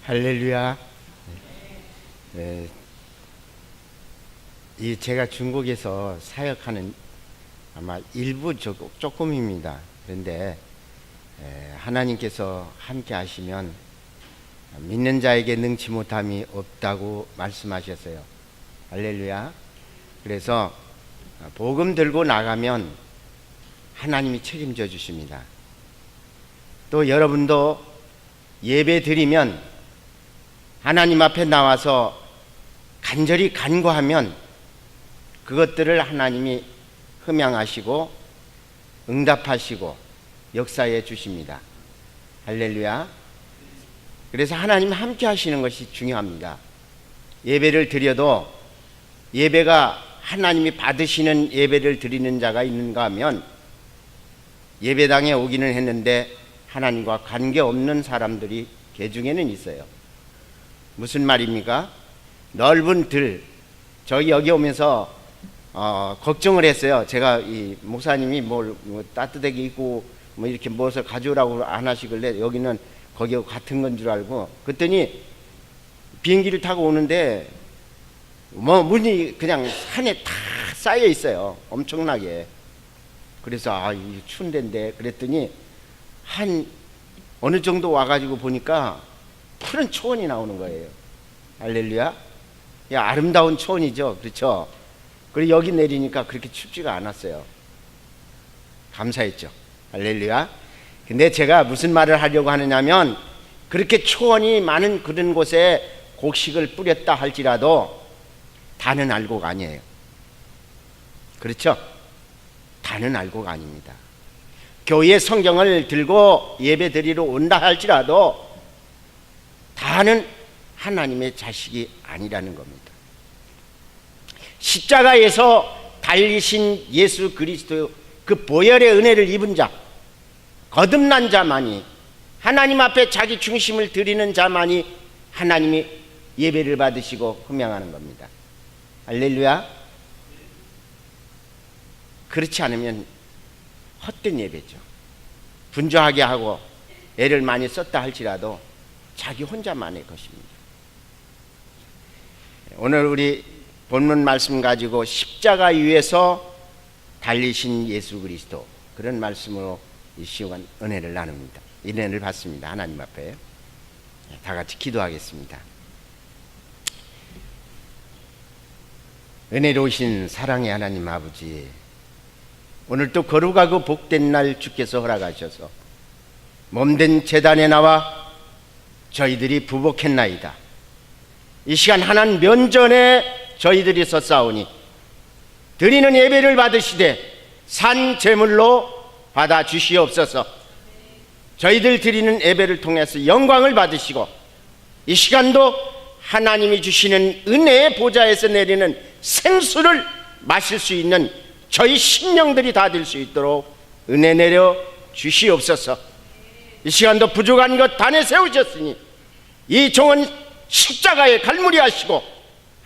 할렐루야. 네. 제가 중국에서 사역하는 아마 일부 조금입니다. 그런데 하나님께서 함께 하시면 믿는 자에게 능치 못함이 없다고 말씀하셨어요. 할렐루야. 그래서 복음 들고 나가면 하나님이 책임져 주십니다. 또 여러분도 예배 드리면 하나님 앞에 나와서 간절히 간구하면 그것들을 하나님이 흠양하시고 응답하시고 역사해 주십니다. 할렐루야. 그래서 하나님 함께 하시는 것이 중요합니다. 예배를 드려도 예배가 하나님이 받으시는 예배를 드리는 자가 있는가 하면 예배당에 오기는 했는데 하나님과 관계없는 사람들이 개 중에는 있어요. 무슨 말입니까? 넓은 들, 저희 여기 오면서 걱정을 했어요. 제가 이 목사님이 뭐 따뜻하게 입고 뭐 이렇게 무엇을 가져오라고 안 하시길래 여기는 거기하고 같은 건 줄 알고, 그랬더니 비행기를 타고 오는데 뭐 문이 그냥 산에 다 쌓여 있어요. 엄청나게. 그래서 이 추운 데인데 그랬더니 한 어느 정도 와가지고 보니까 푸른 초원이 나오는 거예요. 할렐루야. 아름다운 초원이죠. 그렇죠. 그리고 여기 내리니까 그렇게 춥지가 않았어요. 감사했죠. 할렐루야. 근데 제가 무슨 말을 하려고 하느냐면, 그렇게 초원이 많은 그런 곳에 곡식을 뿌렸다 할지라도 다는 알고가 아니에요. 그렇죠? 다는 알고가 아닙니다. 교회 성경을 들고 예배 드리러 온다 할지라도 다는 하나님의 자식이 아니라는 겁니다. 십자가에서 달리신 예수 그리스도 그 보혈의 은혜를 입은 자, 거듭난 자만이, 하나님 앞에 자기 중심을 드리는 자만이 하나님이 예배를 받으시고 흠양하는 겁니다. 할렐루야. 그렇지 않으면 헛된 예배죠. 분주하게 하고 애를 많이 썼다 할지라도 자기 혼자만의 것입니다. 오늘 우리 본문 말씀 가지고 십자가 위에서 달리신 예수 그리스도, 그런 말씀으로 이 시간 은혜를 나눕니다. 은혜를 받습니다. 하나님 앞에 다 같이 기도하겠습니다. 은혜로우신 사랑의 하나님 아버지, 오늘 또 거룩하고 복된 날 주께서 허락하셔서 몸된 제단에 나와 저희들이 부복했나이다. 이 시간 하나님 면전에 저희들이 섰사오니 드리는 예배를 받으시되 산 제물로 받아 주시옵소서. 저희들 드리는 예배를 통해서 영광을 받으시고 이 시간도 하나님이 주시는 은혜의 보좌에서 내리는 생수를 마실 수 있는 저희 심령들이 다 될 수 있도록 은혜 내려 주시옵소서. 이 시간도 부족한 것 다 내세우셨으니 이 종은 십자가에 갈무리하시고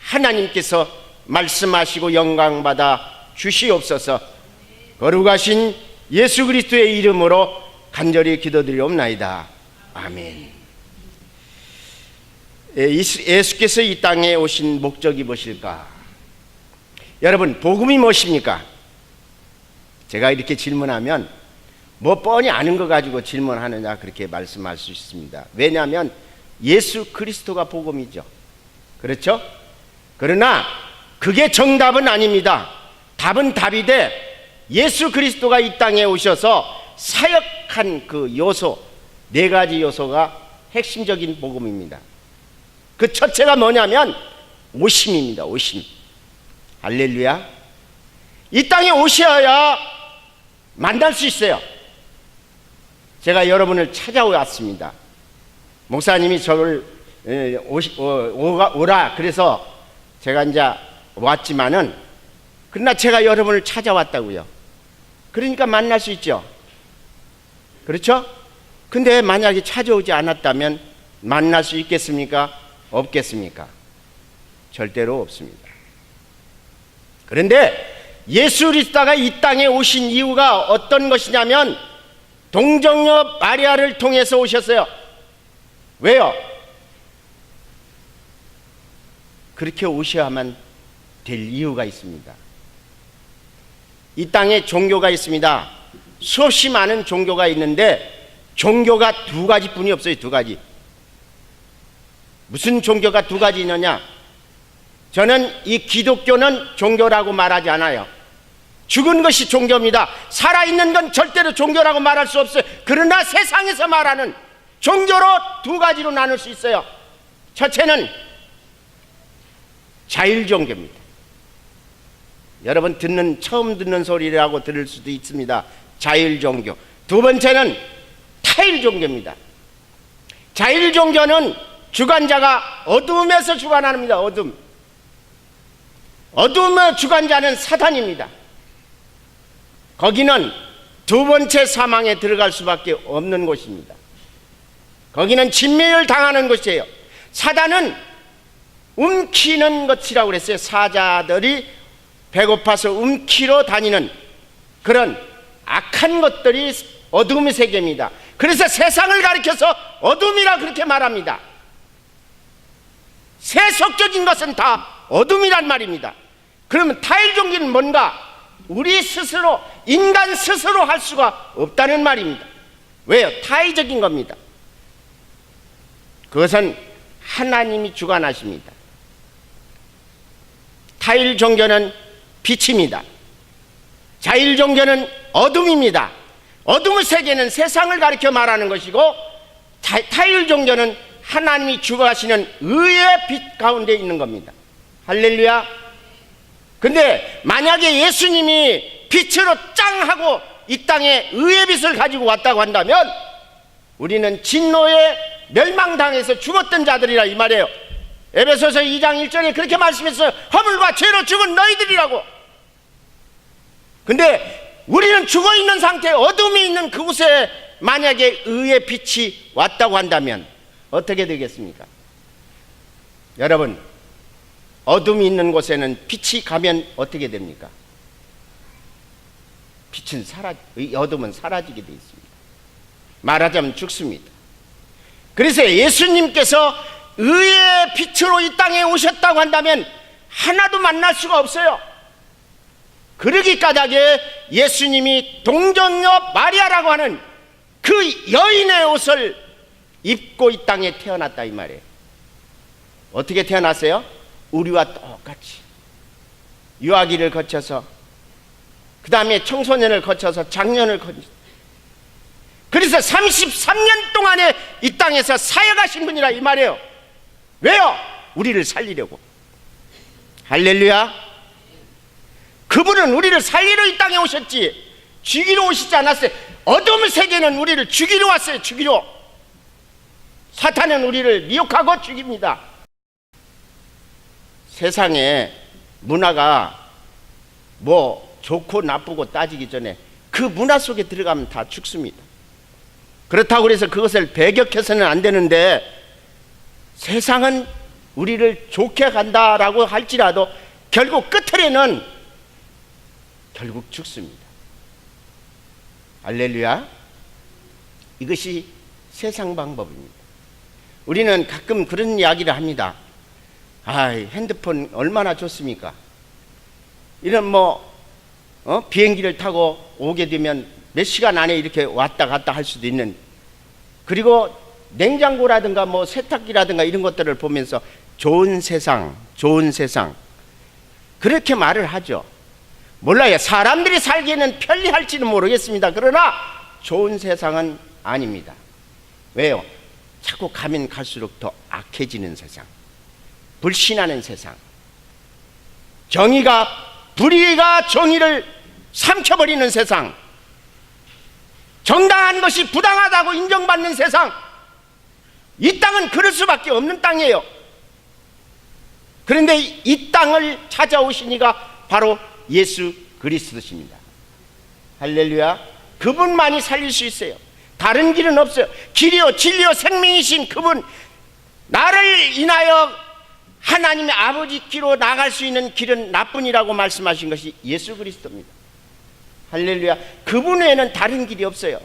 하나님께서 말씀하시고 영광받아 주시옵소서. 거룩하신 예수 그리스도의 이름으로 간절히 기도드리옵나이다. 아멘. 예수께서 이 땅에 오신 목적이 무엇일까? 여러분, 복음이 무엇입니까? 제가 이렇게 질문하면 뭐 뻔히 아는 거 가지고 질문하느냐 그렇게 말씀할 수 있습니다. 왜냐하면 예수 그리스도가 복음이죠. 그렇죠? 그러나 그게 정답은 아닙니다. 답은 답이되 예수 그리스도가 이 땅에 오셔서 사역한 그 요소, 4가지 요소가 핵심적인 복음입니다. 그 첫째가 뭐냐면 오심입니다. 오심. 할렐루야. 이 땅에 오셔야 만날 수 있어요. 제가 여러분을 찾아왔습니다. 목사님이 저를 오라 그래서 제가 이제 왔지만은, 그러나 제가 여러분을 찾아왔다고요. 그러니까 만날 수 있죠. 그렇죠? 근데 만약에 찾아오지 않았다면 만날 수 있겠습니까? 없겠습니까? 절대로 없습니다. 그런데 예수 그리스도가 이 땅에 오신 이유가 어떤 것이냐면 동정녀 마리아를 통해서 오셨어요. 왜요? 그렇게 오셔야만 될 이유가 있습니다. 이 땅에 종교가 있습니다. 수없이 많은 종교가 있는데 종교가 두 가지뿐이 없어요. 두 가지. 무슨 종교가 두 가지 있느냐? 저는 이 기독교는 종교라고 말하지 않아요. 죽은 것이 종교입니다. 살아있는 건 절대로 종교라고 말할 수 없어요. 그러나 세상에서 말하는 종교로 두 가지로 나눌 수 있어요. 첫째는 자율종교입니다. 여러분 처음 듣는 소리라고 들을 수도 있습니다. 자율종교. 두 번째는 타율종교입니다. 자율종교는 주관자가 어둠에서 주관합니다. 어둠의 주관자는 사탄입니다. 거기는 두 번째 사망에 들어갈 수밖에 없는 곳입니다. 거기는 진멸을 당하는 곳이에요. 사단은 움키는 것이라고 그랬어요. 사자들이 배고파서 움키러 다니는 그런 악한 것들이 어둠의 세계입니다. 그래서 세상을 가리켜서 어둠이라 그렇게 말합니다. 세속적인 것은 다 어둠이란 말입니다. 그러면 타율종교는 뭔가? 우리 스스로, 인간 스스로 할 수가 없다는 말입니다. 왜요? 타의적인 겁니다. 그것은 하나님이 주관하십니다. 타율종교는 빛입니다. 자율종교는 어둠입니다. 어둠의 세계는 세상을 가리켜 말하는 것이고, 타율종교는 하나님이 주관하시는 의의 빛 가운데 있는 겁니다. 할렐루야. 근데 만약에 예수님이 빛으로 짱 하고 이 땅에 의의 빛을 가지고 왔다고 한다면 우리는 진노에 멸망당해서 죽었던 자들이라 이 말이에요. 에베소서 2장 1절에 그렇게 말씀했어요. 허물과 죄로 죽은 너희들이라고. 근데 우리는 죽어있는 상태에 어둠이 있는 그곳에 만약에 의의 빛이 왔다고 한다면 어떻게 되겠습니까? 여러분, 어둠이 있는 곳에는 빛이 가면 어떻게 됩니까? 어둠은 사라지게 되어 있습니다. 말하자면 죽습니다. 그래서 예수님께서 의의 빛으로 이 땅에 오셨다고 한다면 하나도 만날 수가 없어요. 그러기 까닭에 예수님이 동정녀 마리아라고 하는 그 여인의 옷을 입고 이 땅에 태어났다 이 말이에요. 어떻게 태어났어요? 우리와 똑같이 유아기를 거쳐서 그 다음에 청소년을 거쳐서 장년을 거쳐서 그래서 33년 동안에 이 땅에서 사역하신 분이라 이 말이에요. 왜요? 우리를 살리려고. 할렐루야. 그분은 우리를 살리러 이 땅에 오셨지 죽이러 오시지 않았어요. 어둠의 세계는 우리를 죽이러 왔어요. 죽이러. 사탄은 우리를 미혹하고 죽입니다. 세상에 문화가 뭐 좋고 나쁘고 따지기 전에 그 문화 속에 들어가면 다 죽습니다. 그렇다고 해서 그것을 배격해서는 안 되는데 세상은 우리를 좋게 간다라고 할지라도 결국 끝에는 결국 죽습니다. 할렐루야. 이것이 세상 방법입니다. 우리는 가끔 그런 이야기를 합니다. 핸드폰 얼마나 좋습니까? 이런 비행기를 타고 오게 되면 몇 시간 안에 이렇게 왔다 갔다 할 수도 있는, 그리고 냉장고라든가 세탁기라든가 이런 것들을 보면서 좋은 세상 그렇게 말을 하죠. 몰라요. 사람들이 살기에는 편리할지는 모르겠습니다. 그러나 좋은 세상은 아닙니다. 왜요? 자꾸 가면 갈수록 더 악해지는 세상, 불신하는 세상, 불의가 정의를 삼켜버리는 세상, 정당한 것이 부당하다고 인정받는 세상. 이 땅은 그럴 수밖에 없는 땅이에요. 그런데 이 땅을 찾아오신 이가 바로 예수 그리스도십니다. 할렐루야. 그분만이 살릴 수 있어요. 다른 길은 없어요. 길이요 진리요 생명이신 그분, 나를 인하여 하나님의 아버지 길로 나갈 수 있는 길은 나뿐이라고 말씀하신 것이 예수 그리스도입니다. 할렐루야. 그분 외에는 다른 길이 없어요.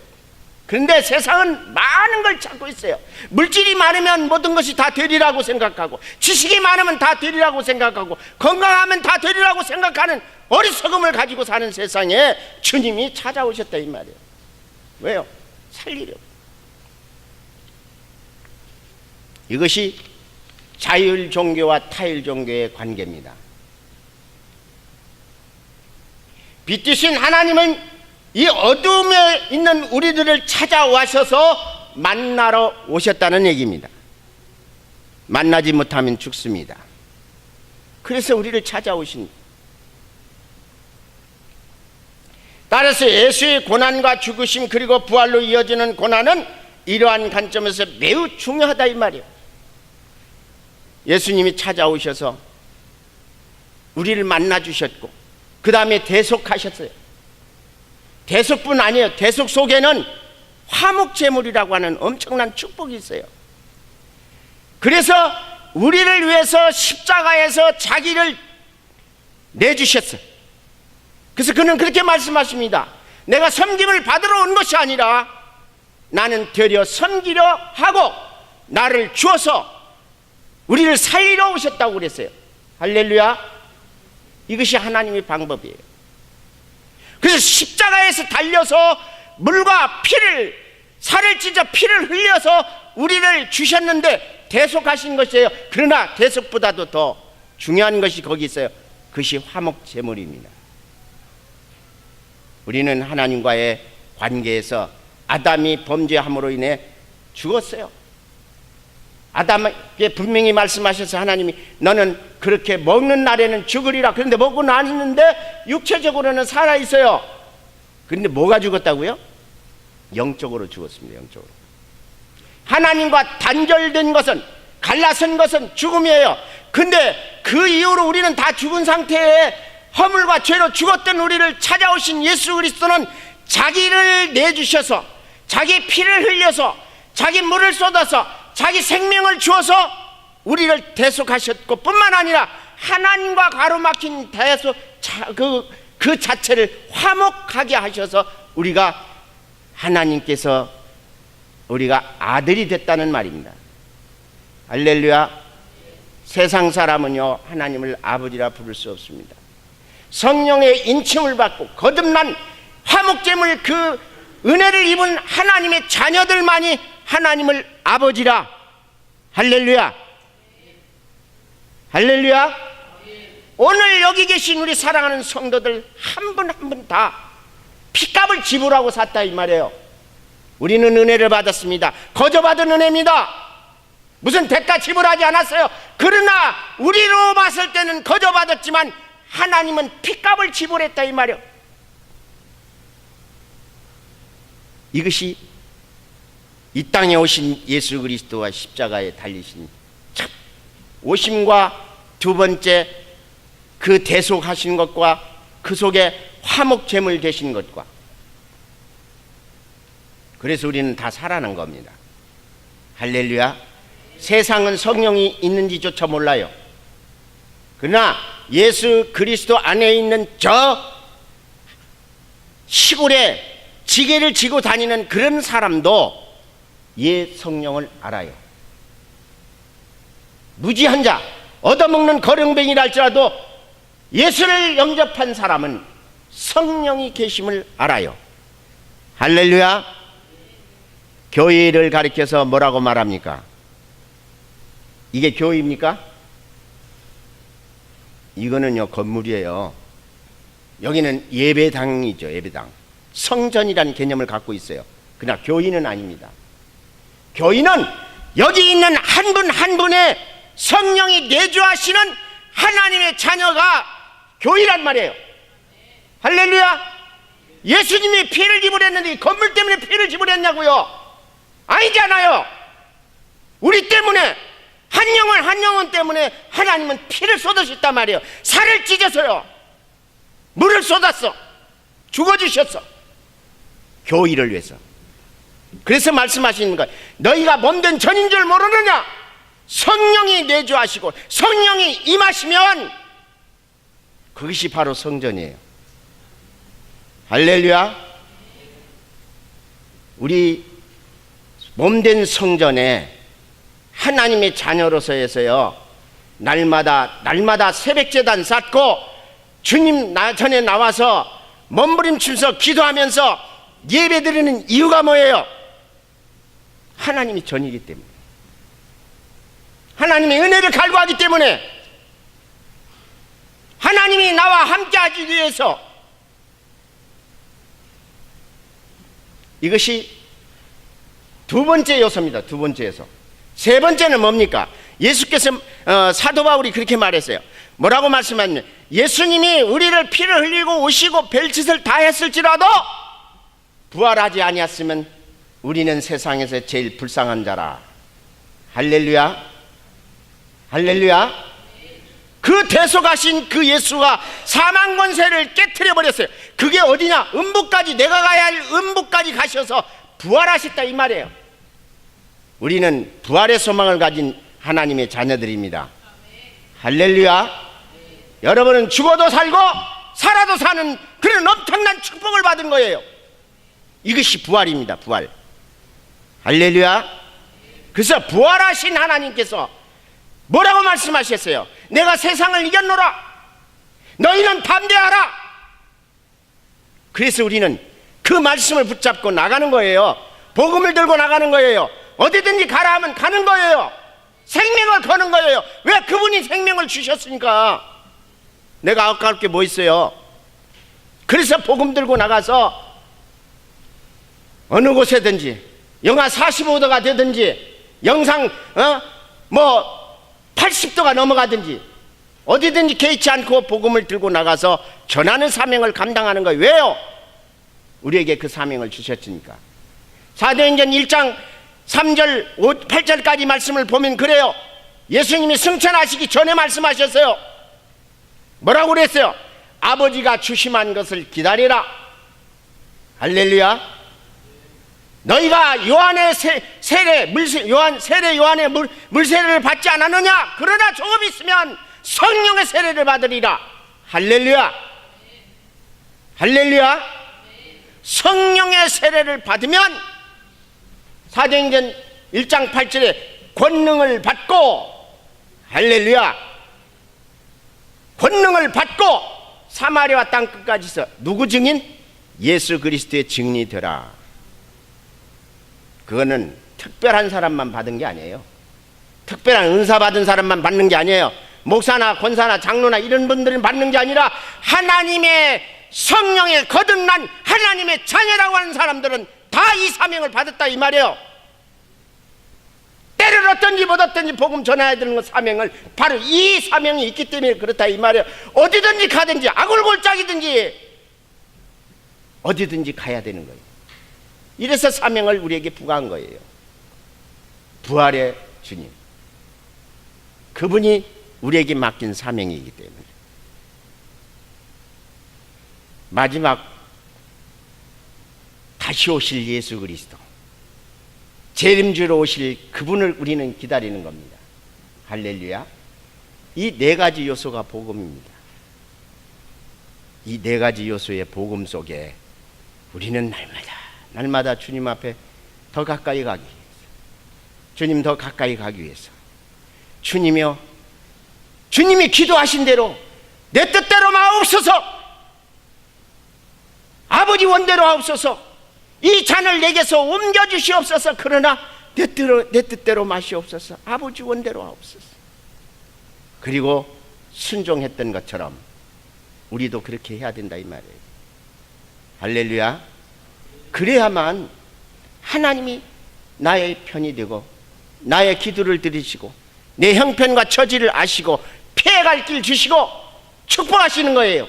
그런데 세상은 많은 걸 찾고 있어요. 물질이 많으면 모든 것이 다 되리라고 생각하고, 지식이 많으면 다 되리라고 생각하고, 건강하면 다 되리라고 생각하는 어리석음을 가지고 사는 세상에 주님이 찾아오셨다 이 말이에요. 왜요? 살리려고. 이것이 자율 종교와 타율 종교의 관계입니다. 빛이신 하나님은 이 어둠에 있는 우리들을 찾아와셔서 만나러 오셨다는 얘기입니다. 만나지 못하면 죽습니다. 그래서 우리를 찾아오신. 따라서 예수의 고난과 죽으심 그리고 부활로 이어지는 고난은 이러한 관점에서 매우 중요하다 이 말이에요. 예수님이 찾아오셔서 우리를 만나 주셨고 그 다음에 대속하셨어요. 대속뿐 아니에요. 대속 속에는 화목제물이라고 하는 엄청난 축복이 있어요. 그래서 우리를 위해서 십자가에서 자기를 내주셨어요. 그래서 그는 그렇게 말씀하십니다. 내가 섬김을 받으러 온 것이 아니라 나는 되려 섬기려 하고 나를 주어서 우리를 살리러 오셨다고 그랬어요. 할렐루야. 이것이 하나님의 방법이에요. 그래서 십자가에서 달려서 물과 피를, 살을 찢어 피를 흘려서 우리를 주셨는데 대속하신 것이에요. 그러나 대속보다도 더 중요한 것이 거기 있어요. 그것이 화목제물입니다. 우리는 하나님과의 관계에서 아담이 범죄함으로 인해 죽었어요. 아담에게 분명히 말씀하셔서 하나님이 너는 그렇게 먹는 날에는 죽으리라. 그런데 먹고 나는데 육체적으로는 살아있어요. 그런데 뭐가 죽었다고요? 영적으로 죽었습니다. 영적으로. 하나님과 단절된 것은, 갈라선 것은 죽음이에요. 근데 그 이후로 우리는 다 죽은 상태에 허물과 죄로 죽었던 우리를 찾아오신 예수 그리스도는 자기를 내주셔서, 자기 피를 흘려서, 자기 물을 쏟아서, 자기 생명을 주어서 우리를 대속하셨고 뿐만 아니라 하나님과 가로막힌 대속 그 자체를 화목하게 하셔서 우리가 하나님께서 우리가 아들이 됐다는 말입니다. 할렐루야. 세상 사람은요 하나님을 아버지라 부를 수 없습니다. 성령의 인침을 받고 거듭난 화목제물 그 은혜를 입은 하나님의 자녀들만이 하나님을 아버지라. 할렐루야. 할렐루야. 오늘 여기 계신 우리 사랑하는 성도들 한 분 한 분 다 피값을 지불하고 샀다 이 말이에요. 우리는 은혜를 받았습니다. 거저받은 은혜입니다. 무슨 대가 지불하지 않았어요. 그러나 우리로 봤을 때는 거저받았지만 하나님은 피값을 지불했다 이 말이에요. 이것이 이 땅에 오신 예수 그리스도와 십자가에 달리신 참 오심과 두 번째 그 대속하신 것과 그 속에 화목제물 되신 것과, 그래서 우리는 다 살아난 겁니다. 할렐루야. 세상은 성령이 있는지조차 몰라요. 그러나 예수 그리스도 안에 있는 저 시골에 지게를 지고 다니는 그런 사람도 예 성령을 알아요. 무지한 자, 얻어먹는 거렁뱅이라 할지라도 예수를 영접한 사람은 성령이 계심을 알아요. 할렐루야. 교회를 가리켜서 뭐라고 말합니까? 이게 교회입니까? 이거는요 건물이에요. 여기는 예배당이죠. 예배당. 성전이라는 개념을 갖고 있어요. 그러나 교인은 아닙니다. 교인은 여기 있는 한 분 한 분의 성령이 내주하시는 하나님의 자녀가 교회란 말이에요. 할렐루야. 예수님이 피를 지불했는데 이 건물 때문에 피를 지불했냐고요? 아니잖아요. 우리 때문에, 한 영혼 때문에 하나님은 피를 쏟으셨단 말이에요. 살을 찢어서요, 물을 쏟았어, 죽어주셨어. 교회를 위해서. 그래서 말씀하시는 거예요. 너희가 몸된 전인 줄 모르느냐? 성령이 내주하시고 성령이 임하시면 그것이 바로 성전이에요. 할렐루야. 우리 몸된 성전에 하나님의 자녀로서 해서요, 날마다 새벽제단 쌓고 주님 전에 나와서 몸부림치면서 기도하면서 예배드리는 이유가 뭐예요? 하나님이 전이기 때문에, 하나님의 은혜를 갈구하기 때문에, 하나님이 나와 함께 하기 위해서. 이것이 두 번째 요소입니다. 두 번째 요소. 세 번째는 뭡니까? 예수께서 사도 바울이 그렇게 말했어요. 뭐라고 말씀하냐면, 예수님이 우리를 피를 흘리고 오시고 별짓을 다 했을지라도 부활하지 아니었으면 우리는 세상에서 제일 불쌍한 자라. 할렐루야, 할렐루야. 그 대속하신 그 예수가 사망 권세를 깨트려 버렸어요. 그게 어디냐? 음부까지, 내가 가야 할 음부까지 가셔서 부활하셨다 이 말이에요. 우리는 부활의 소망을 가진 하나님의 자녀들입니다. 할렐루야. 여러분은 죽어도 살고 살아도 사는 그런 엄청난 축복을 받은 거예요. 이것이 부활입니다. 부활. 할렐루야. 그래서 부활하신 하나님께서 뭐라고 말씀하셨어요? 내가 세상을 이겼노라. 너희는 담대하라. 그래서 우리는 그 말씀을 붙잡고 나가는 거예요. 복음을 들고 나가는 거예요. 어디든지 가라 하면 가는 거예요. 생명을 거는 거예요. 왜? 그분이 생명을 주셨으니까. 내가 아까울 게 뭐 있어요? 그래서 복음 들고 나가서 어느 곳에든지 영하 45도가 되든지 영상 80도가 넘어가든지 어디든지 개의치 않고 복음을 들고 나가서 전하는 사명을 감당하는 거예요. 왜요? 우리에게 그 사명을 주셨으니까. 사도행전 1장 3절 8절까지 말씀을 보면 그래요. 예수님이 승천하시기 전에 말씀하셨어요. 뭐라고 그랬어요? 아버지가 주심한 것을 기다리라. 할렐루야. 너희가 요한의 요한의 물세례를 받지 않았느냐? 그러나 조금 있으면 성령의 세례를 받으리라. 할렐루야. 할렐루야. 성령의 세례를 받으면 사도행전 1장 8절에 권능을 받고, 할렐루야, 권능을 받고 사마리아 땅 끝까지서 누구 증인? 예수 그리스도의 증인이 되라. 그거는 특별한 사람만 받은 게 아니에요. 특별한 은사 받은 사람만 받는 게 아니에요. 목사나 권사나 장로나 이런 분들은 받는 게 아니라 하나님의 성령에 거듭난 하나님의 자녀라고 하는 사람들은 다 이 사명을 받았다 이 말이에요. 때를 얻든지 못 얻든지 복음 전해야 되는 사명을, 바로 이 사명이 있기 때문에 그렇다 이 말이에요. 어디든지 가든지 아굴골짝이든지 어디든지 가야 되는 거예요. 이래서 사명을 우리에게 부과한 거예요. 부활의 주님, 그분이 우리에게 맡긴 사명이기 때문에. 마지막 다시 오실 예수 그리스도, 재림주로 오실 그분을 우리는 기다리는 겁니다. 할렐루야. 이 네 가지 요소가 복음입니다. 이 네 가지 요소의 복음 속에 우리는 날마다 주님 앞에 더 가까이 가기 위해서, 주님 더 가까이 가기 위해서, 주님이여, 주님이 기도하신 대로 내 뜻대로 마옵소서, 아버지 원대로 하옵소서, 이 잔을 내게서 옮겨주시옵소서. 그러나 내 뜻대로 마시옵소서, 아버지 원대로 하옵소서. 그리고 순종했던 것처럼 우리도 그렇게 해야 된다 이 말이에요. 할렐루야. 그래야만 하나님이 나의 편이 되고 나의 기도를 들으시고 내 형편과 처지를 아시고 피해갈 길 주시고 축복하시는 거예요.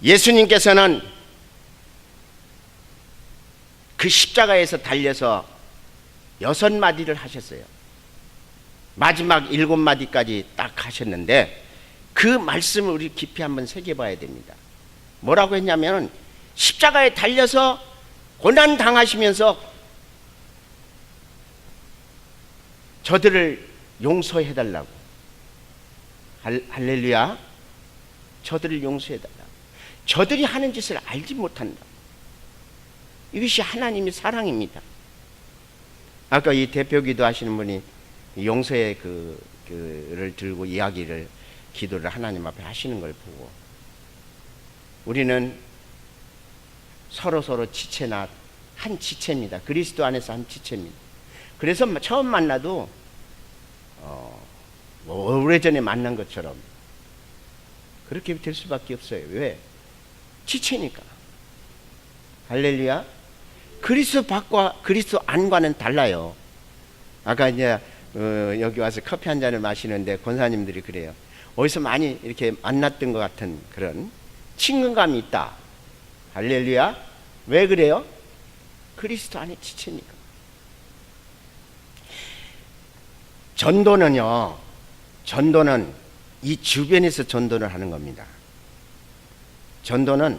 예수님께서는 그 십자가에서 달려서 6마디를 하셨어요. 마지막 7마디까지 딱 하셨는데 그 말씀을 우리 깊이 한번 새겨봐야 됩니다. 뭐라고 했냐면, 십자가에 달려서 고난 당하시면서 저들을 용서해달라고. 할렐루야. 저들을 용서해달라. 저들이 하는 짓을 알지 못한다. 이것이 하나님의 사랑입니다. 아까 이 대표기도 하시는 분이 용서의 그를 들고 이야기를 기도를 하나님 앞에 하시는 걸 보고 우리는 서로 지체나 한 지체입니다. 그리스도 안에서 한 지체입니다. 그래서 처음 만나도 오래전에 만난 것처럼 그렇게 될 수밖에 없어요. 왜? 지체니까. 할렐루야. 그리스도 밖과 그리스도 안과는 달라요. 아까 이제 여기 와서 커피 한 잔을 마시는데 권사님들이 그래요. 어디서 많이 이렇게 만났던 것 같은 그런 친근감이 있다. 할렐루야. 왜 그래요? 그리스도 안에 지체니까. 전도는요, 전도는 이 주변에서 전도를 하는 겁니다. 전도는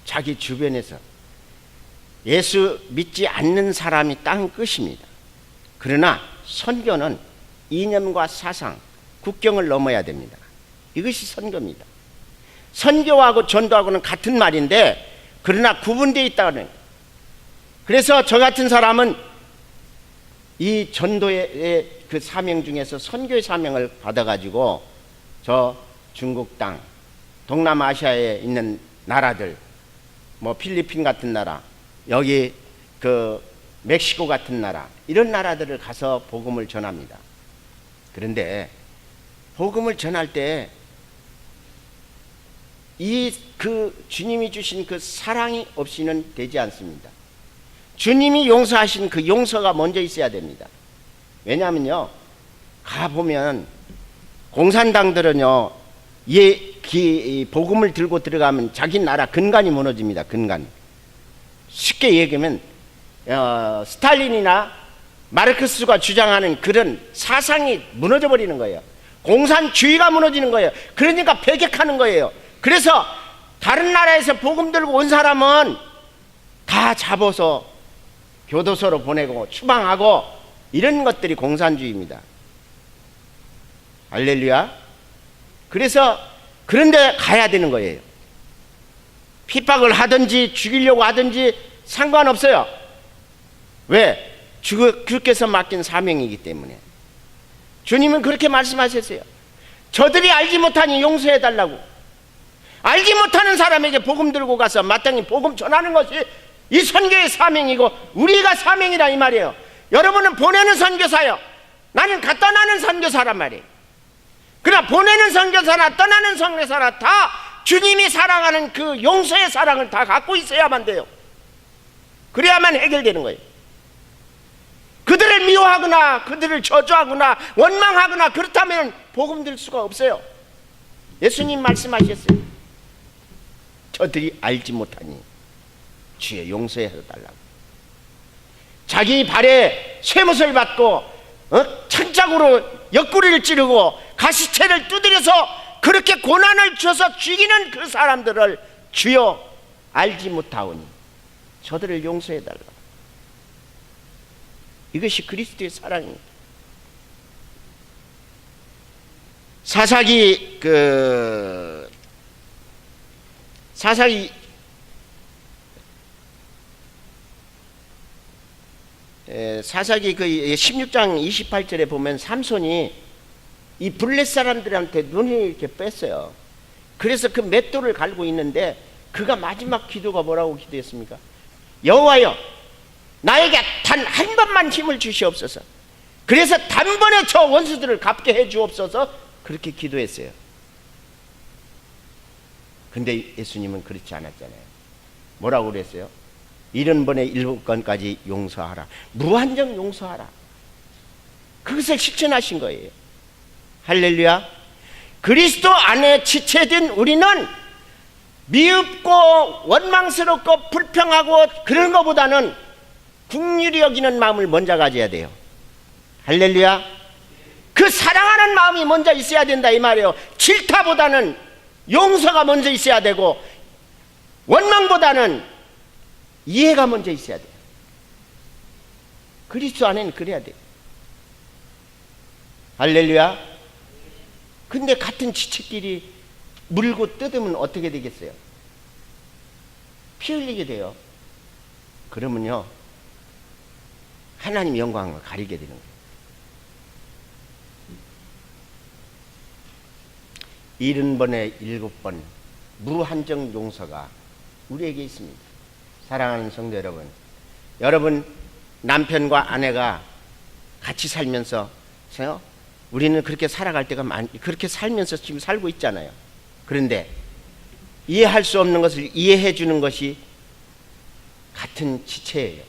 자기 주변에서 예수 믿지 않는 사람이 땅 끝입니다. 그러나 선교는 이념과 사상, 국경을 넘어야 됩니다. 이것이 선교입니다. 선교하고 전도하고는 같은 말인데 그러나 구분되어 있다는 거예요. 그래서 저 같은 사람은 이 전도의 그 사명 중에서 선교의 사명을 받아가지고 저 중국 땅, 동남아시아에 있는 나라들, 뭐 필리핀 같은 나라, 여기 그 멕시코 같은 나라, 이런 나라들을 가서 복음을 전합니다. 그런데 복음을 전할 때 그 주님이 주신 그 사랑이 없이는 되지 않습니다. 주님이 용서하신 그 용서가 먼저 있어야 됩니다. 왜냐하면요, 가보면 공산당들은요, 이 복음을 들고 들어가면 자기 나라 근간이 무너집니다. 근간. 쉽게 얘기하면 스탈린이나 마르크스가 주장하는 그런 사상이 무너져 버리는 거예요. 공산주의가 무너지는 거예요. 그러니까 배격하는 거예요. 그래서 다른 나라에서 복음 들고 온 사람은 다 잡아서 교도소로 보내고 추방하고 이런 것들이 공산주의입니다. 할렐루야. 그래서 그런데 가야 되는 거예요. 핍박을 하든지 죽이려고 하든지 상관없어요. 왜? 주께서 맡긴 사명이기 때문에. 주님은 그렇게 말씀하셨어요. 저들이 알지 못하니 용서해달라고. 알지 못하는 사람에게 복음 들고 가서 마땅히 복음 전하는 것이 이 선교의 사명이고 우리가 사명이라 이 말이에요. 여러분은 보내는 선교사요. 나는 떠나는 선교사란 말이에요. 그러나 보내는 선교사나 떠나는 선교사나 다 주님이 사랑하는 그 용서의 사랑을 다 갖고 있어야만 돼요. 그래야만 해결되는 거예요. 그들을 미워하거나 그들을 저주하거나 원망하거나 그렇다면 복음 들 수가 없어요. 예수님 말씀하셨어요. 저들이 알지 못하니 주의 용서해 달라고. 자기 발에 쇠못을 받고 창작으로 옆구리를 찌르고 가시채를 두드려서 그렇게 고난을 줘서 죽이는 그 사람들을 주여 알지 못하오니 저들을 용서해 달라고. 이것이 그리스도의 사랑입니다. 사사기 그 16장 28절에 보면 삼손이 이 블레 사람들한테 눈을 이렇게 뺐어요. 그래서 그 맷돌을 갈고 있는데 그가 마지막 기도가 뭐라고 기도했습니까? 여호와여, 나에게 단 한 번만 힘을 주시옵소서. 그래서 단번에 저 원수들을 갚게 해 주옵소서. 그렇게 기도했어요. 근데 예수님은 그렇지 않았잖아요. 뭐라고 그랬어요? 70번에 7번까지 용서하라. 무한정 용서하라. 그것을 실천하신 거예요. 할렐루야. 그리스도 안에 지체된 우리는 미흡고 원망스럽고 불평하고 그런 것보다는 긍휼히 여기는 마음을 먼저 가져야 돼요. 할렐루야. 그 사랑하는 마음이 먼저 있어야 된다 이 말이에요. 질타보다는 용서가 먼저 있어야 되고 원망보다는 이해가 먼저 있어야 돼요. 그리스도 안에는 그래야 돼요. 할렐루야. 근데 같은 지체끼리 물고 뜯으면 어떻게 되겠어요? 피 흘리게 돼요. 그러면요, 하나님 영광을 가리게 되는 거예요. 70번에 7번 무한정 용서가 우리에게 있습니다. 사랑하는 성도 여러분, 여러분 남편과 아내가 같이 살면서 우리는 그렇게 살아갈 때가 그렇게 살면서 지금 살고 있잖아요. 그런데 이해할 수 없는 것을 이해해 주는 것이 같은 지체예요.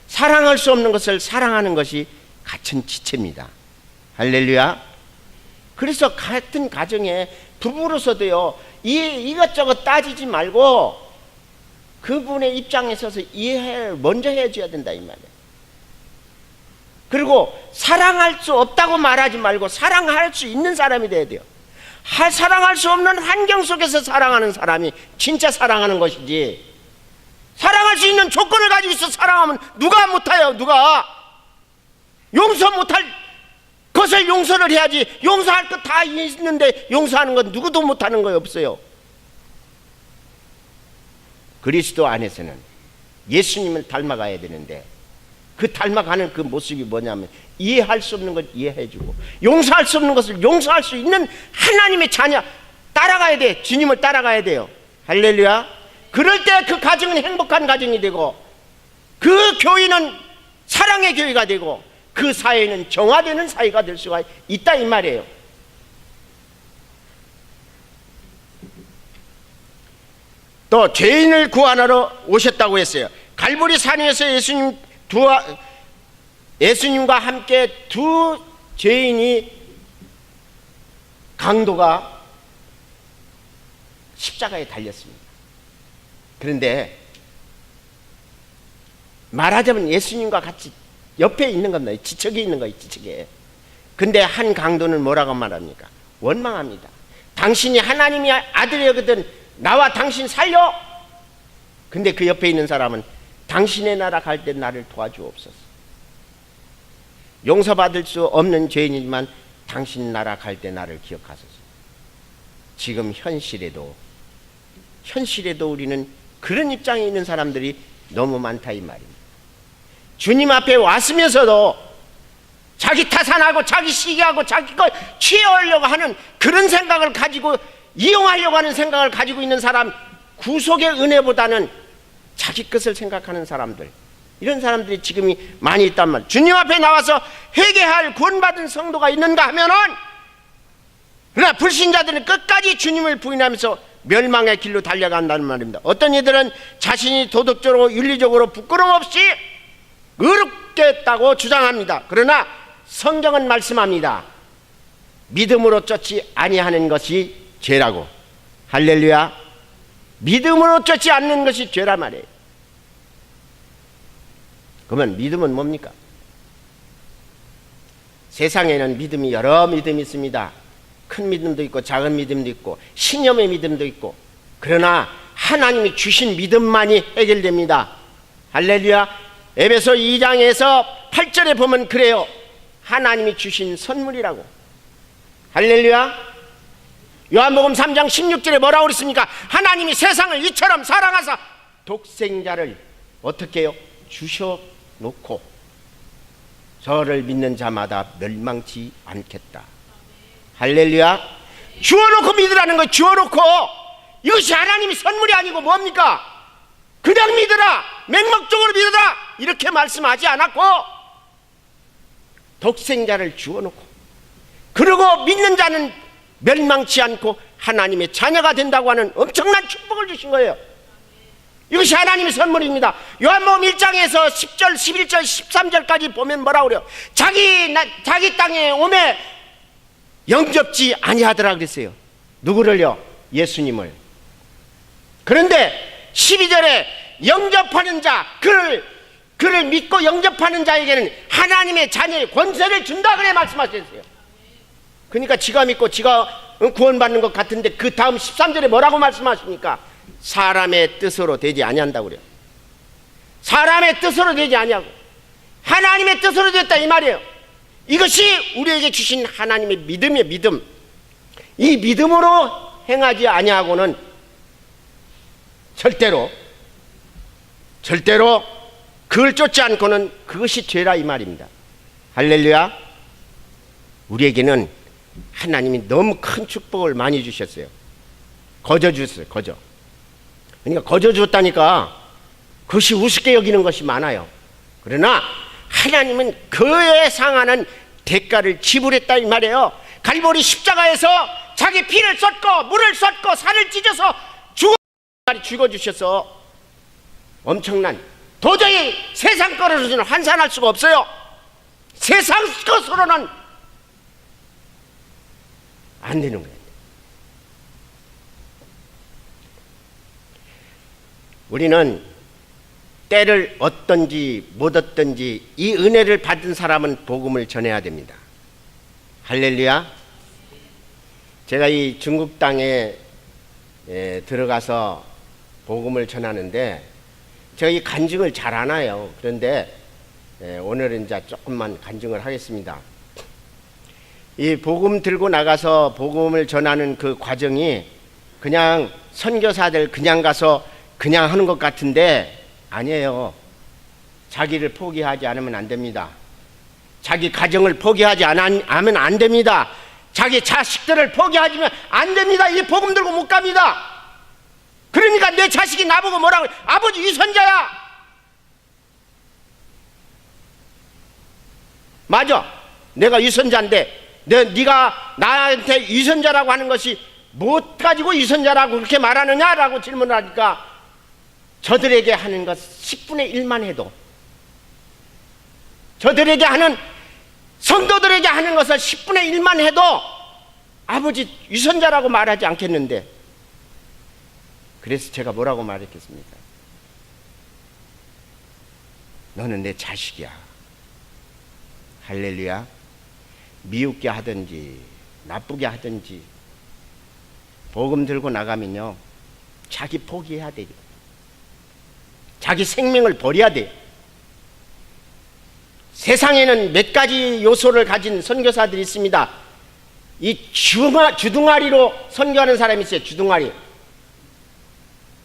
사랑할 수 없는 것을 사랑하는 것이 같은 지체입니다. 할렐루야. 그래서 같은 가정에 부부로서도요, 이것저것 따지지 말고 그분의 입장에 서서 먼저 해줘야 된다 이 말이에요. 그리고 사랑할 수 없다고 말하지 말고 사랑할 수 있는 사람이 돼야 돼요. 사랑할 수 없는 환경 속에서 사랑하는 사람이 진짜 사랑하는 것이지, 사랑할 수 있는 조건을 가지고 있어 사랑하면 누가 못해요? 누가 용서 못할 것을 용서를 해야지. 용서할 것 다 있는데 용서하는 건 누구도 못하는 거 없어요. 그리스도 안에서는 예수님을 닮아가야 되는데, 그 닮아가는 그 모습이 뭐냐면 이해할 수 없는 걸 이해해주고 용서할 수 없는 것을 용서할 수 있는 하나님의 자녀 따라가야 돼. 주님을 따라가야 돼요. 할렐루야. 그럴 때 그 가정은 행복한 가정이 되고, 그 교회는 사랑의 교회가 되고, 그 사회는 정화되는 사회가 될 수가 있다 이 말이에요. 또 죄인을 구하러 오셨다고 했어요. 갈보리 산 위에서 예수님과 함께 두 죄인이 강도가 십자가에 달렸습니다. 그런데 말하자면 예수님과 같이 옆에 있는 겁니다. 지척에 있는 거예요. 지척에. 근데 한 강도는 뭐라고 말합니까? 원망합니다. 당신이 하나님의 아들이거든 나와 당신 살려. 근데 그 옆에 있는 사람은 당신의 나라 갈 때 나를 도와주옵소서. 용서받을 수 없는 죄인이지만 당신 나라 갈 때 나를 기억하소서. 지금 현실에도 우리는 그런 입장에 있는 사람들이 너무 많다 이 말입니다. 주님 앞에 왔으면서도 자기 타산하고 자기 시기하고 자기 걸 취하려고 하는 그런 생각을 가지고, 이용하려고 하는 생각을 가지고 있는 사람, 구속의 은혜보다는 자기 것을 생각하는 사람들, 이런 사람들이 지금 많이 있단 말이에요. 주님 앞에 나와서 회개할 구원받은 성도가 있는가 하면은, 그러나 불신자들은 끝까지 주님을 부인하면서 멸망의 길로 달려간다는 말입니다. 어떤 이들은 자신이 도덕적으로 윤리적으로 부끄럼 없이 의롭겠다고 주장합니다. 그러나 성경은 말씀합니다. 믿음으로 쫓지 아니하는 것이 죄라고. 할렐루야. 믿음으로 쫓지 않는 것이 죄라 말이에요. 그러면 믿음은 뭡니까? 세상에는 믿음이 여러 믿음이 있습니다. 큰 믿음도 있고 작은 믿음도 있고 신념의 믿음도 있고, 그러나 하나님이 주신 믿음만이 해결됩니다. 할렐루야. 에베소 2장에서 8절에 보면 그래요. 하나님이 주신 선물이라고. 할렐루야. 요한복음 3장 16절에 뭐라고 그랬습니까? 하나님이 세상을 이처럼 사랑하사 독생자를 어떻게 해요? 주셔놓고 저를 믿는 자마다 멸망치 않겠다. 할렐루야. 주어놓고 믿으라는 거예요. 주어놓고. 이것이 하나님의 선물이 아니고 뭡니까? 그냥 믿으라, 맹목적으로 믿으라, 이렇게 말씀하지 않았고, 독생자를 주어놓고, 그리고 믿는 자는 멸망치 않고 하나님의 자녀가 된다고 하는 엄청난 축복을 주신 거예요. 이것이 하나님의 선물입니다. 요한복음 1장에서 10절, 11절, 13절까지 보면 뭐라고 그래요? 자기 땅에 오매 영접지 아니하더라 그랬어요. 누구를요? 예수님을. 그런데 12절에 영접하는 자, 그를 믿고 영접하는 자에게는 하나님의 자녀의 권세를 준다 그래 말씀하셨어요. 그러니까 지가 믿고 지가 구원받는 것 같은데 그 다음 13절에 뭐라고 말씀하십니까? 사람의 뜻으로 되지 아니한다고 그래요. 사람의 뜻으로 되지 아니하고 하나님의 뜻으로 됐다 이 말이에요. 이것이 우리에게 주신 하나님의 믿음이에요. 믿음. 이 믿음으로 행하지 아니하고는 절대로 그걸 쫓지 않고는 그것이 죄라 이 말입니다. 할렐루야. 우리에게는 하나님이 너무 큰 축복을 많이 주셨어요. 거저 주셨어요. 거저. 그러니까 거저 주었다니까 그것이 우습게 여기는 것이 많아요. 그러나 하나님은 그에 상하는 대가를 지불했다 이 말이에요. 갈보리 십자가에서 자기 피를 쏟고 물을 쏟고 살을 찢어서 죽어주셔서 엄청난, 도저히 세상 것으로는 환산할 수가 없어요. 세상 것으로는 안 되는 거예요. 우리는 때를 얻든지 못 얻든지 이 은혜를 받은 사람은 복음을 전해야 됩니다. 할렐루야. 제가 이 중국 땅에 들어가서 복음을 전하는데 제가 이 간증을 잘 안 해요. 그런데 오늘은 이제 조금만 간증을 하겠습니다. 이 복음 들고 나가서 복음을 전하는 그 과정이 그냥 선교사들 그냥 가서 그냥 하는 것 같은데 아니에요. 자기를 포기하지 않으면 안 됩니다. 자기 가정을 포기하지 않으면 안 됩니다. 자기 자식들을 포기하지면 안 됩니다. 이 복음 들고 못 갑니다. 그러니까 내 자식이 나보고 뭐라고 해요? 아버지 유선자야. 맞아. 내가 유선자인데 네가 나한테 유선자라고 하는 것이 못 가지고 유선자라고 그렇게 말하느냐라고 질문을 하니까 저들에게 하는 것 10분의 1만 해도, 저들에게 하는 성도들에게 하는 것을 10분의 1만 해도 아버지 유선자라고 말하지 않겠는데, 그래서 제가 뭐라고 말했겠습니까? 너는 내 자식이야. 할렐루야. 미웃게 하든지 나쁘게 하든지 복음 들고 나가면요 자기 포기해야 돼요. 자기 생명을 버려야 돼요. 세상에는 몇 가지 요소를 가진 선교사들이 있습니다. 이 주둥아리로 선교하는 사람이 있어요.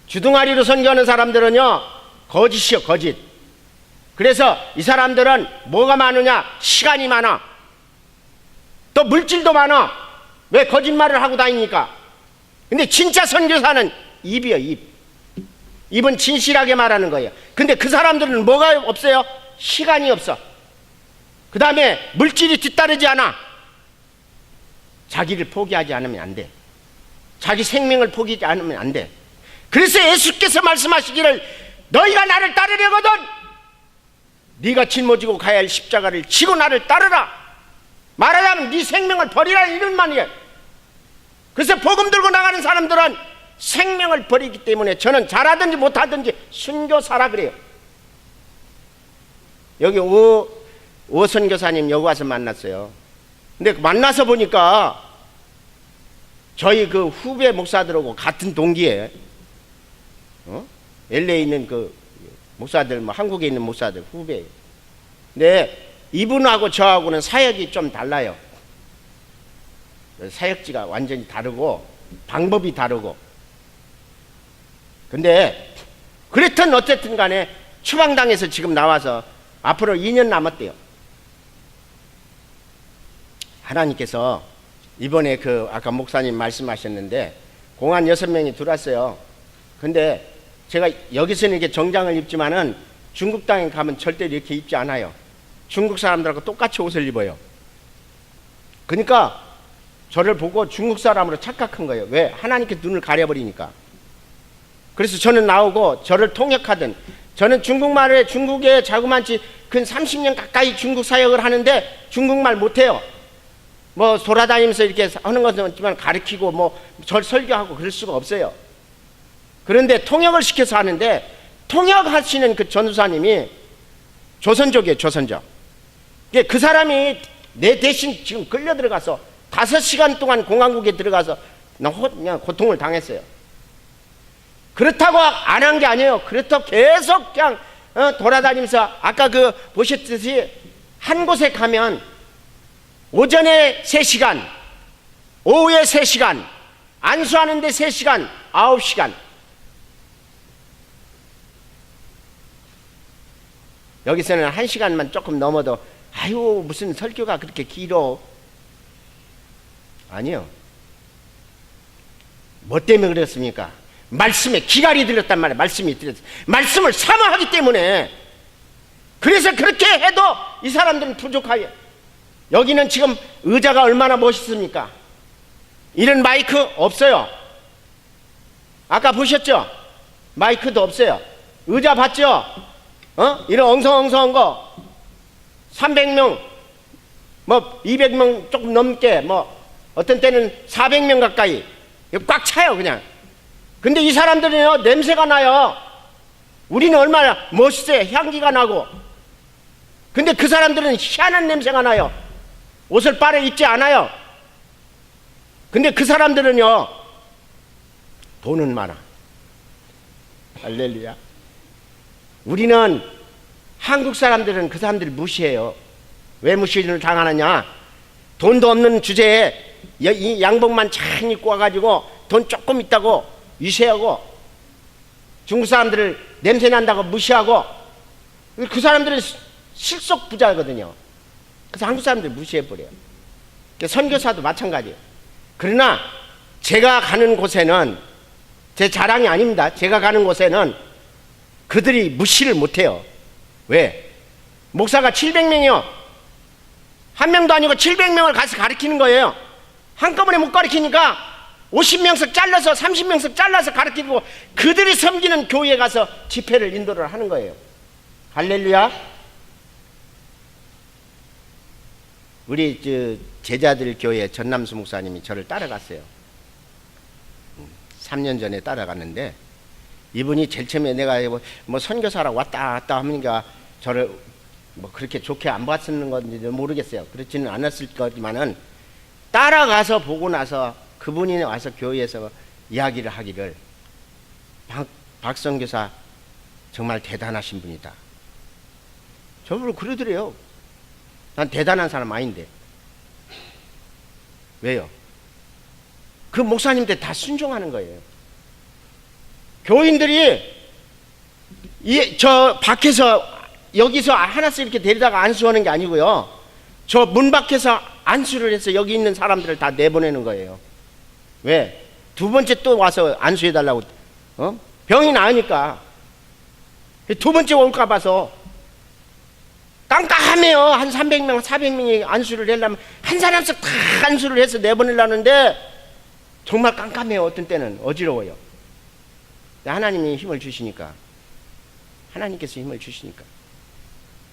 주둥아리로 선교하는 사람들은요 거짓이요, 거짓. 그래서 이 사람들은 뭐가 많으냐? 시간이 많아. 또 물질도 많아. 왜 거짓말을 하고 다니니까. 근데 진짜 선교사는 입이요, 입. 입은 진실하게 말하는 거예요. 근데 그 사람들은 뭐가 없어요? 시간이 없어. 그 다음에 물질이 뒤따르지 않아. 자기를 포기하지 않으면 안 돼. 자기 생명을 포기하지 않으면 안 돼. 그래서 예수께서 말씀하시기를 너희가 나를 따르려거든 네가 짊어지고 가야 할 십자가를 지고 나를 따르라. 말하자면 네 생명을 버리라는 이런 말이에요. 그래서 복음 들고 나가는 사람들은 생명을 버리기 때문에 저는 잘하든지 못하든지 순교사라 그래요. 여기 오 선교사님 여기 와서 만났어요. 근데 만나서 보니까 저희 그 후배 목사들하고 같은 동기에 LA에 있는 그 목사들, 뭐 한국에 있는 목사들 후배. 근데 이분하고 저하고는 사역이 좀 달라요. 사역지가 완전히 다르고 방법이 다르고. 근데 그렇든 어쨌든 간에 추방당에서 지금 나와서 앞으로 2년 남았대요. 하나님께서 이번에 그 아까 목사님 말씀하셨는데 공안 6명이 들어왔어요. 근데 제가 여기서는 이렇게 정장을 입지만은 중국 땅에 가면 절대 이렇게 입지 않아요. 중국 사람들하고 똑같이 옷을 입어요. 그러니까 저를 보고 중국 사람으로 착각한 거예요. 왜? 하나님께 눈을 가려버리니까. 그래서 저는 나오고 저를 통역하든, 저는 중국말에 중국에 자그만치 근 30년 가까이 중국 사역을 하는데 중국말 못해요. 뭐 돌아다니면서 이렇게 하는 것은 있지만 가르치고 뭐 설교하고 그럴 수가 없어요. 그런데 통역을 시켜서 하는데 통역하시는 그 전도사님이 조선족이에요. 조선족. 그 사람이 내 대신 지금 끌려 들어가서 5시간 동안 공항국에 들어가서 그냥 고통을 당했어요. 그렇다고 안 한 게 아니에요. 그렇다고 계속 그냥 돌아다니면서 아까 그 보셨듯이 한 곳에 가면 오전에 3시간, 오후에 3시간, 안수하는데 3시간, 9시간. 여기서는 1시간만 조금 넘어도 아유 무슨 설교가 그렇게 길어. 아니요. 뭐 때문에 그랬습니까? 말씀에 기갈이 들었단 말이에요. 말씀이 들었어요. 말씀을 사모하기 때문에. 그래서 그렇게 해도 이 사람들은 부족하여. 여기는 지금 의자가 얼마나 멋있습니까? 이런 마이크 없어요. 아까 보셨죠? 마이크도 없어요. 의자 봤죠? 이런 엉성엉성한 거 300명 뭐 200명 조금 넘게 뭐 어떤 때는 400명 가까이 꽉 차요 그냥. 근데 이 사람들은요 냄새가 나요. 우리는 얼마나 멋있어요. 향기가 나고. 근데 그 사람들은 희한한 냄새가 나요. 옷을 빨아 입지 않아요. 근데 그 사람들은요 돈은 많아. 할렐루야. 우리는 한국 사람들은 그 사람들을 무시해요. 왜 무시를 당하느냐? 돈도 없는 주제에 이 양복만 잘 입고 와가지고 돈 조금 있다고 위세하고, 중국 사람들을 냄새 난다고 무시하고, 그 사람들은 실속 부자거든요. 그래서 한국 사람들 무시해버려요. 선교사도 마찬가지예요. 그러나 제가 가는 곳에는, 제 자랑이 아닙니다. 제가 가는 곳에는 그들이 무시를 못해요. 왜? 목사가 700명이요. 한 명도 아니고 700명을 가서 가르치는 거예요. 한꺼번에 못 가르치니까 50명씩 잘라서 30명씩 잘라서 가르치고 그들이 섬기는 교회에 가서 집회를 인도를 하는 거예요. 할렐루야. 우리 제자들 교회 전남수 목사님이 저를 따라갔어요. 3년 전에 따라갔는데, 이분이 제일 처음에 내가 뭐 선교사라고 왔다 갔다 하니까 저를 뭐 그렇게 좋게 안 봤는 건지 모르겠어요. 그렇지는 않았을 거지만은 따라가서 보고 나서 그분이 와서 교회에서 이야기를 하기를, 박 선교사 정말 대단하신 분이다. 저를 그러더래요. 난 대단한 사람 아닌데. 왜요? 그 목사님들 다 순종하는 거예요. 교인들이 저 밖에서 여기서 하나씩 이렇게 데리다가 안수하는 게 아니고요, 저 문 밖에서 안수를 해서 여기 있는 사람들을 다 내보내는 거예요. 왜? 두 번째 또 와서 안수해달라고. 병이 나으니까. 두 번째 올까 봐서. 깜깜해요. 한 300명 400명이 안수를 하려면 한 사람씩 다 안수를 해서 내보내려는데 정말 깜깜해요. 어떤 때는 어지러워요. 하나님이 힘을 주시니까, 하나님께서 힘을 주시니까.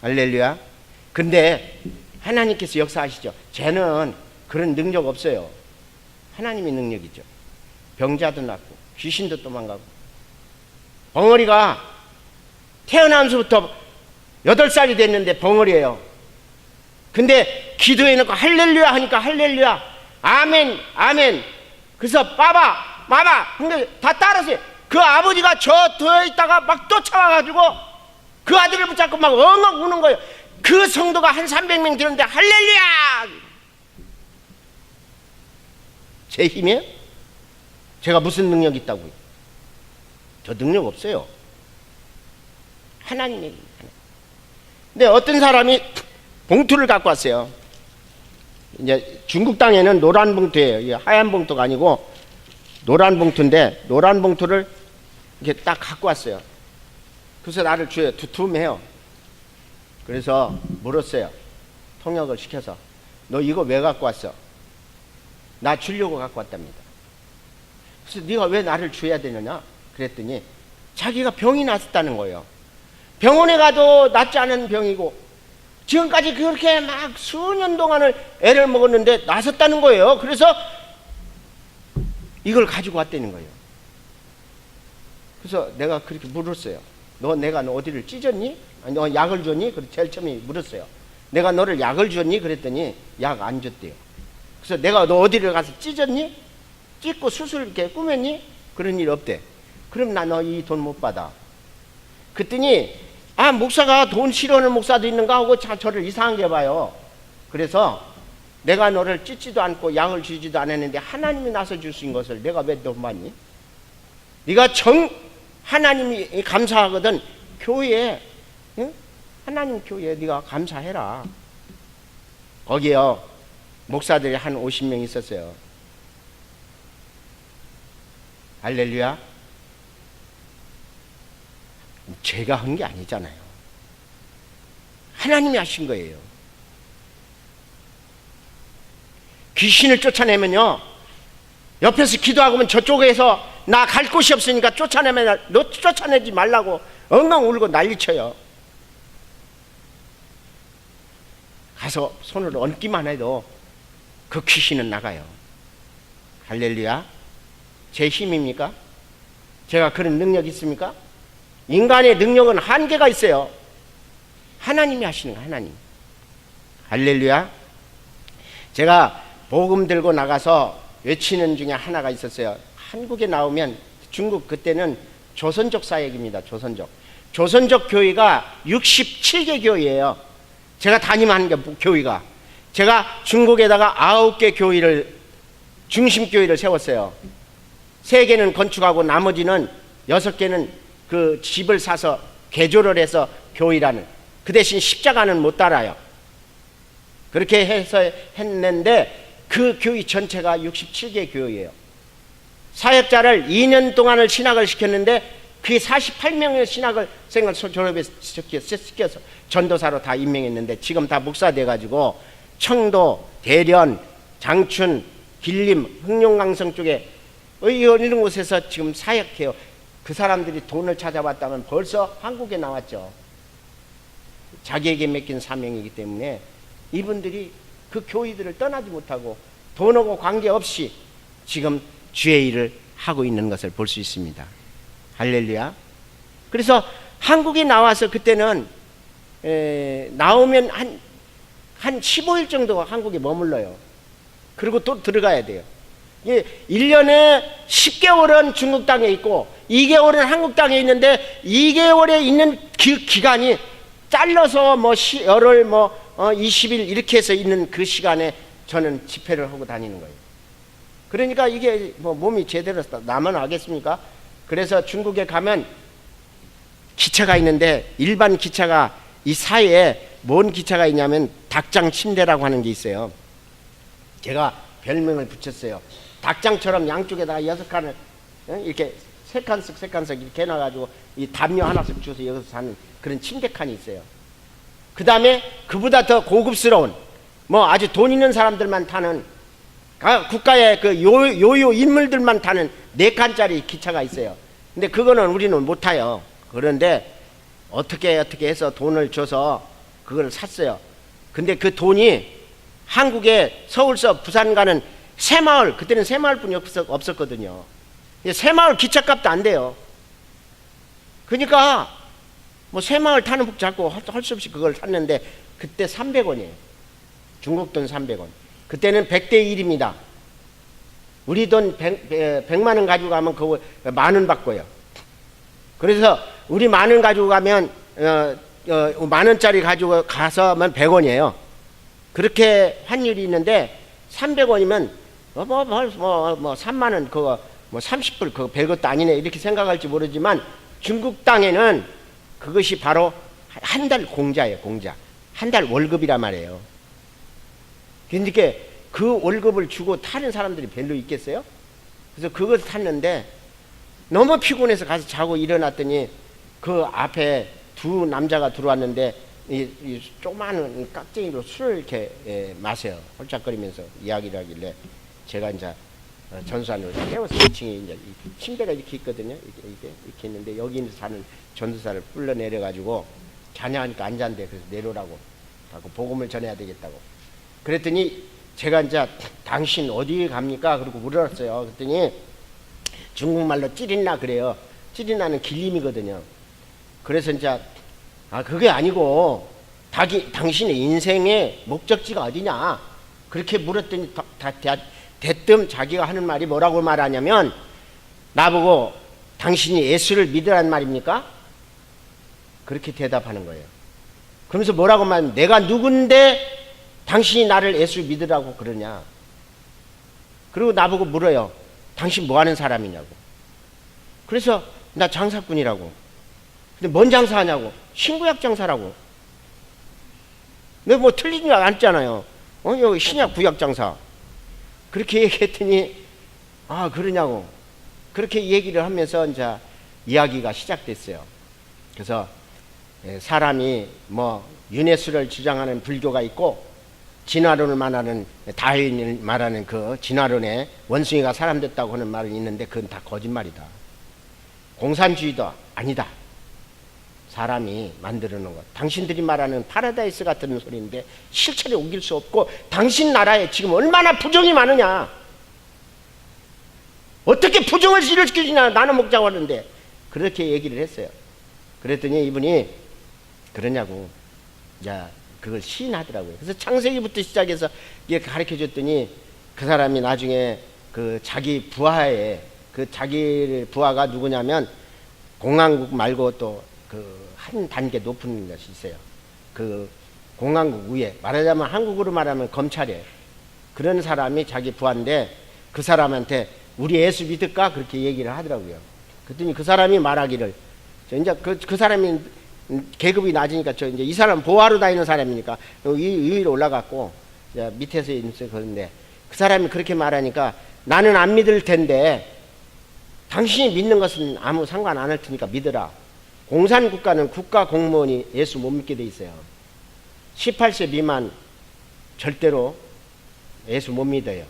할렐루야. 근데 하나님께서 역사하시죠. 쟤는 그런 능력 없어요. 하나님의 능력이죠. 병자도 낫고 귀신도 도망가고. 벙어리가 태어나면서부터 8살이 됐는데 벙어리예요. 근데 기도해 놓고 할렐루야 하니까 할렐루야, 아멘 아멘. 그래서 빠바 마마, 근데 다 따라서 그 아버지가 저 되어 있다가 막 쫓아와가지고 그 아들을 붙잡고 막 엉엉 우는 거예요. 그 성도가 한 300명 되는데 할렐루야. 제 힘이에요? 제가 무슨 능력이 있다고요? 저 능력 없어요. 하나님의. 근데 어떤 사람이 봉투를 갖고 왔어요. 이제 중국 땅에는 노란 봉투예요. 하얀 봉투가 아니고 노란 봉투인데, 노란 봉투를 이렇게 딱 갖고 왔어요. 그래서 나를 줘요. 두툼해요. 그래서 물었어요. 통역을 시켜서, 너 이거 왜 갖고 왔어? 나 주려고 갖고 왔답니다. 그래서 네가 왜 나를 줘야 되느냐? 그랬더니 자기가 병이 났었다는 거예요. 병원에 가도 낫지 않은 병이고 지금까지 그렇게 막 수년 동안을 애를 먹었는데 나섰다는 거예요. 그래서 이걸 가지고 왔다는 거예요. 그래서 내가 그렇게 물었어요. 내가 너 어디를 찢었니? 아니, 너 약을 줬니? 그래서 제일 처음에 물었어요. 내가 너를 약을 줬니? 그랬더니 약 안 줬대요. 그래서 내가 너 어디를 가서 찢었니? 찢고 수술 이렇게 꾸몄니? 그런 일 없대. 그럼 나 너 이 돈 못 받아. 그랬더니 목사가 돈 싫어하는 목사도 있는가 하고 저를 이상하게 봐요. 그래서 내가 너를 찢지도 않고 양을 주지도 않았는데 하나님이 나서 주신 것을 내가 왜 돈 받니? 네가 하나님이 감사하거든. 교회에, 응? 하나님 교회에 네가 감사해라. 거기요 목사들이 한 50명 있었어요. 할렐루야. 제가 한 게 아니잖아요. 하나님이 하신 거예요. 귀신을 쫓아내면요, 옆에서 기도하고면 저쪽에서 나 갈 곳이 없으니까 쫓아내면 너 쫓아내지 말라고 엉엉 울고 난리쳐요. 가서 손을 얹기만 해도 그 귀신은 나가요. 할렐루야. 제 힘입니까? 제가 그런 능력이 있습니까? 인간의 능력은 한계가 있어요. 하나님이 하시는 거, 하나님. 할렐루야. 제가 복음 들고 나가서 외치는 중에 하나가 있었어요. 한국에 나오면, 중국 그때는 조선족 사역입니다. 조선족 교회가 67개 교회예요. 제가 담임하는 게 교회가. 제가 중국에다가 9개 교회를, 중심교회를 세웠어요. 3개는 건축하고 나머지는 6개는 그 집을 사서 개조를 해서 교회라는, 그 대신 십자가는 못 달아요. 그렇게 해서 했는데 그 교회 전체가 67개 교회예요. 사역자를 2년 동안을 신학을 시켰는데 그게 48명의 신학을 생을 졸업에 시켜서 전도사로 다 임명했는데 지금 다 목사 돼가지고 청도, 대련, 장춘, 길림, 흑룡강성 쪽에 이런 곳에서 지금 사역해요. 그 사람들이 돈을 찾아봤다면 벌써 한국에 나왔죠. 자기에게 맡긴 사명이기 때문에 이분들이 그 교회들을 떠나지 못하고 돈하고 관계없이 지금 주의 일을 하고 있는 것을 볼 수 있습니다. 할렐루야. 그래서 한국에 나와서 그때는 나오면 한 15일 정도 한국에 머물러요. 그리고 또 들어가야 돼요. 1년에 10개월은 중국 땅에 있고 2개월은 한국 땅에 있는데 2개월에 있는 기간이 잘라서 뭐 열흘 20일 이렇게 해서 있는 그 시간에 저는 집회를 하고 다니는 거예요. 그러니까 이게 뭐 몸이 제대로 나만 하겠습니까? 그래서 중국에 가면 기차가 있는데 일반 기차가 이 사이에 뭔 기차가 있냐면 닭장 침대라고 하는 게 있어요. 제가 별명을 붙였어요. 닭장처럼 양쪽에다가 6칸을 이렇게 세 칸씩 이렇게 해놔가지고 이 담요 하나씩 주워서 여기서 사는 그런 침대칸이 있어요. 그 다음에 그보다 더 고급스러운 뭐 아주 돈 있는 사람들만 타는 국가의 그 요요 인물들만 타는 4칸짜리 기차가 있어요. 근데 그거는 우리는 못 타요. 그런데 어떻게 해서 돈을 줘서 그걸 샀어요. 근데 그 돈이 한국에 서울서 부산 가는 새마을, 그때는 새마을뿐이 없었거든요. 새마을 기차값도 안 돼요. 그러니까 뭐 새마을 타는 복 잡고 할 수 없이 그걸 샀는데 그때 300원이에요. 중국 돈 300원. 그때는 100대 1입니다. 우리 돈 100만 원 가지고 가면 그거 10,000원 받고요. 그래서 우리 10,000원 가지고 가면 10,000원짜리 가지고 가서면 100원이에요. 그렇게 환율이 있는데 300원이면 뭐 3만 원 그거 뭐 30불 그거 별것도 아니네 이렇게 생각할지 모르지만 중국 땅에는 그것이 바로 한 달 공자예요. 공자. 한 달 월급이란 말이에요. 그러니까 그 월급을 주고 타는 사람들이 별로 있겠어요? 그래서 그것을 탔는데 너무 피곤해서 가서 자고 일어났더니 그 앞에 두 남자가 들어왔는데 이 조그마한 깍쟁이로 술을 이렇게 마셔요. 홀짝거리면서 이야기를 하길래 제가 이제 전수산으로 깨워서 2층에 이제 침대가 이렇게 있거든요. 이렇게 있는데 여기 있는 사는 전도사를 불러 내려가지고 자냐 하니까 안 잔대. 그래서 내려오라고 하고 복음을 전해야 되겠다고. 그랬더니 제가 이제 당신 어디에 갑니까? 그러고 물었어요. 그랬더니 중국말로 찌린나 그래요. 찌린나는 길림이거든요. 그래서 이제 그게 아니고 당신의 인생의 목적지가 어디냐 그렇게 물었더니 대뜸 자기가 하는 말이 뭐라고 말하냐면 나보고 당신이 예수를 믿으란 말입니까? 그렇게 대답하는 거예요. 그러면서 뭐라고 말하면 내가 누군데 당신이 나를 예수 믿으라고 그러냐? 그리고 나보고 물어요. 당신 뭐 하는 사람이냐고. 그래서 나 장사꾼이라고. 근데 뭔 장사하냐고. 신구약 장사라고. 내가 뭐 틀리지 않잖아요. 여기 신약 구약 장사. 그렇게 얘기했더니 아 그러냐고. 그렇게 얘기를 하면서 이제 이야기가 시작됐어요. 그래서 사람이 뭐 윤회수를 주장하는 불교가 있고 진화론을 말하는 다윈을 말하는 그 진화론에 원숭이가 사람 됐다고 하는 말이 있는데 그건 다 거짓말이다. 공산주의도 아니다. 사람이 만들어 놓은 것. 당신들이 말하는 파라다이스 같은 소리인데 실체를 옮길 수 없고 당신 나라에 지금 얼마나 부정이 많으냐. 어떻게 부정을 일으키냐. 나는 목자고 하는데 그렇게 얘기를 했어요. 그랬더니 이분이 그러냐고. 야, 그걸 시인하더라고요. 그래서 창세기부터 시작해서 이렇게 가르쳐 줬더니 그 사람이 나중에 그 자기 부하에 그 자기 부하가 누구냐면 공항국 말고 또 그 한 단계 높은 것이 있어요. 그 공항국 위에 말하자면 한국으로 말하면 검찰이에요. 그런 사람이 자기 부하인데 그 사람한테 우리 예수 믿을까? 그렇게 얘기를 하더라고요. 그랬더니 그 사람이 말하기를 이제 그 사람이 계급이 낮으니까 저 이제 이 사람 보호하러 다니는 사람이니까 이 위로 올라갔고 밑에서 있는 그런데 그 사람이 그렇게 말하니까 나는 안 믿을 텐데 당신이 믿는 것은 아무 상관 안 할 테니까 믿으라. 공산국가는 국가 공무원이 예수 못 믿게 돼 있어요. 18세 미만 절대로 예수 못 믿어요.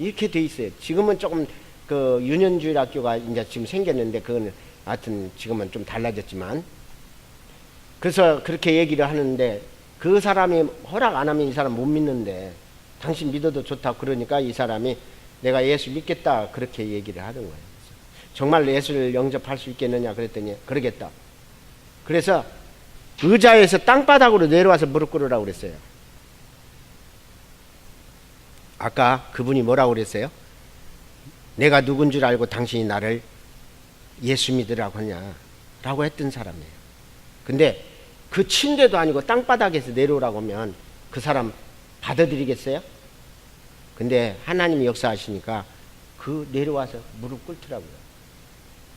이렇게 돼 있어요. 지금은 조금 그 유년주의 학교가 이제 지금 생겼는데 그건 하여튼 지금은 좀 달라졌지만 그래서 그렇게 얘기를 하는데 그 사람이 허락 안 하면 이 사람 못 믿는데 당신 믿어도 좋다 그러니까 이 사람이 내가 예수 믿겠다 그렇게 얘기를 하는 거예요. 정말 예수를 영접할 수 있겠느냐 그랬더니 그러겠다. 그래서 의자에서 땅바닥으로 내려와서 무릎 꿇으라고 그랬어요. 아까 그분이 뭐라고 그랬어요? 내가 누군 줄 알고 당신이 나를 예수 믿으라고 하냐 라고 했던 사람이에요. 근데 그 침대도 아니고 땅바닥에서 내려오라고 하면 그 사람 받아들이겠어요? 근데 하나님이 역사하시니까 그 내려와서 무릎 꿇더라고요.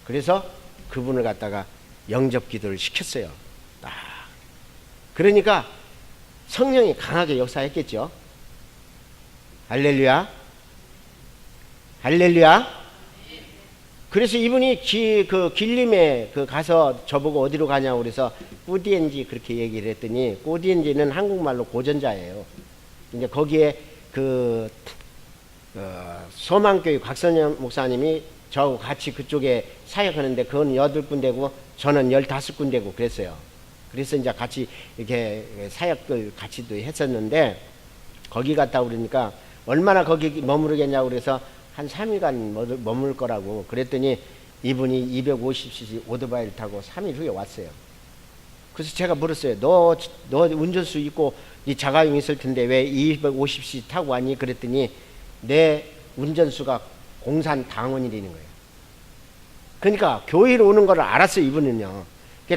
그래서 그분을 갖다가 영접 기도를 시켰어요. 그러니까 성령이 강하게 역사했겠죠. 할렐루야. 할렐루야. 그래서 이분이 길림에 가서 저보고 어디로 가냐고 그래서 꾸디엔지 그렇게 얘기를 했더니 꾸디엔지는 한국말로 고전자예요. 이제 거기에 소망교회 곽선영 목사님이 저하고 같이 그쪽에 사역하는데 그건 8군데고 저는 15군데고 그랬어요. 그래서 이제 같이 이렇게 사역을 같이도 했었는데 거기 갔다 그러니까 얼마나 거기 머무르겠냐고 그래서 한 3일간 머물 거라고 그랬더니 이분이 250cc 오토바이를 타고 3일 후에 왔어요. 그래서 제가 물었어요. 너 운전수 있고 이 자가용 있을 텐데 왜 250cc 타고 왔니? 그랬더니 내 운전수가 공산 당원이라는 거예요. 그러니까 교회로 오는 걸 알았어요. 이분은요.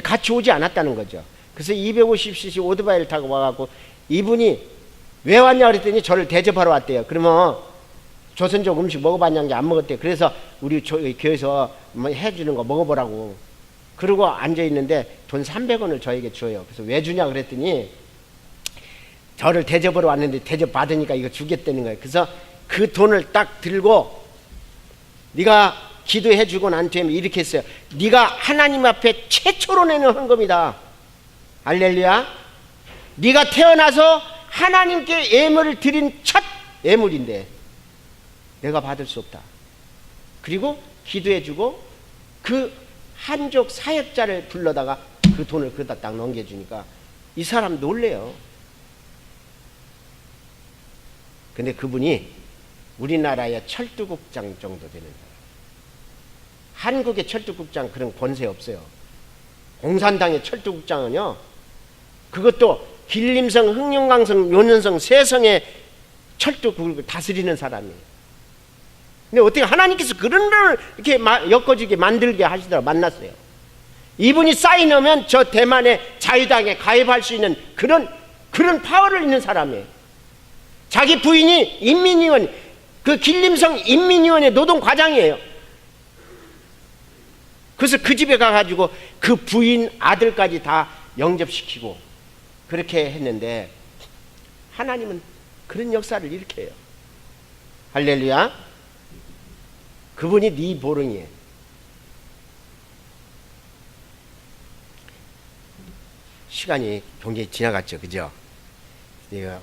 같이 오지 않았다는 거죠. 그래서 250cc 오토바이를 타고 와갖고 이분이 왜 왔냐 그랬더니 저를 대접하러 왔대요. 그러면 조선족 음식 먹어봤냐는 게 안 먹었대요. 그래서 우리 교회에서 뭐 해주는 거 먹어보라고. 그러고 앉아있는데 돈 300원을 저에게 줘요. 그래서 왜 주냐 그랬더니 저를 대접하러 왔는데 대접 받으니까 이거 주겠다는 거예요. 그래서 그 돈을 딱 들고 네가 기도해주고 난 뒤에 이렇게 했어요. 네가 하나님 앞에 최초로 내는 헌금이다. 할렐루야. 네가 태어나서 하나님께 예물을 드린 첫 예물인데 내가 받을 수 없다. 그리고 기도해주고 그 한족 사역자를 불러다가 그 돈을 그다 딱 넘겨주니까 이 사람 놀래요. 근데 그분이 우리나라의 철도국장 정도 되는 사람. 한국의 철도국장 그런 권세 없어요. 공산당의 철도국장은요, 그것도 길림성, 흑룡강성, 요년성, 세성의 철도국을 다스리는 사람이에요. 근데 어떻게 하나님께서 그런 걸 이렇게 엮어지게 만들게 하시더라고요. 만났어요. 이분이 사인하면 저 대만의 자유당에 가입할 수 있는 그런 파워를 있는 사람이에요. 자기 부인이 인민위원, 그 길림성 인민위원회 노동과장이에요. 그래서 그 집에 가가지고 그 부인 아들까지 다 영접시키고 그렇게 했는데 하나님은 그런 역사를 이렇게 해요. 할렐루야. 그분이 네 보릉이에요. 시간이 굉장히 지나갔죠. 그죠? 이거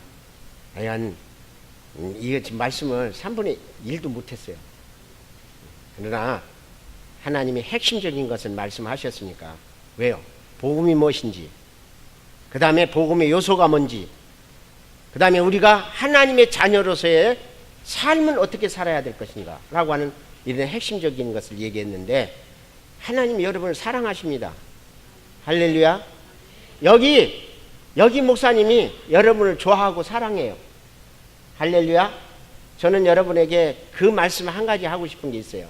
지금 말씀을 3분의 1도 못했어요. 그러나 하나님이 핵심적인 것을 말씀하셨으니까. 왜요? 복음이 무엇인지, 그 다음에 복음의 요소가 뭔지, 그 다음에 우리가 하나님의 자녀로서의 삶을 어떻게 살아야 될 것인가 라고 하는 이런 핵심적인 것을 얘기했는데, 하나님이 여러분을 사랑하십니다. 할렐루야. 여기 목사님이 여러분을 좋아하고 사랑해요. 할렐루야. 저는 여러분에게 그 말씀 한 가지 하고 싶은 게 있어요.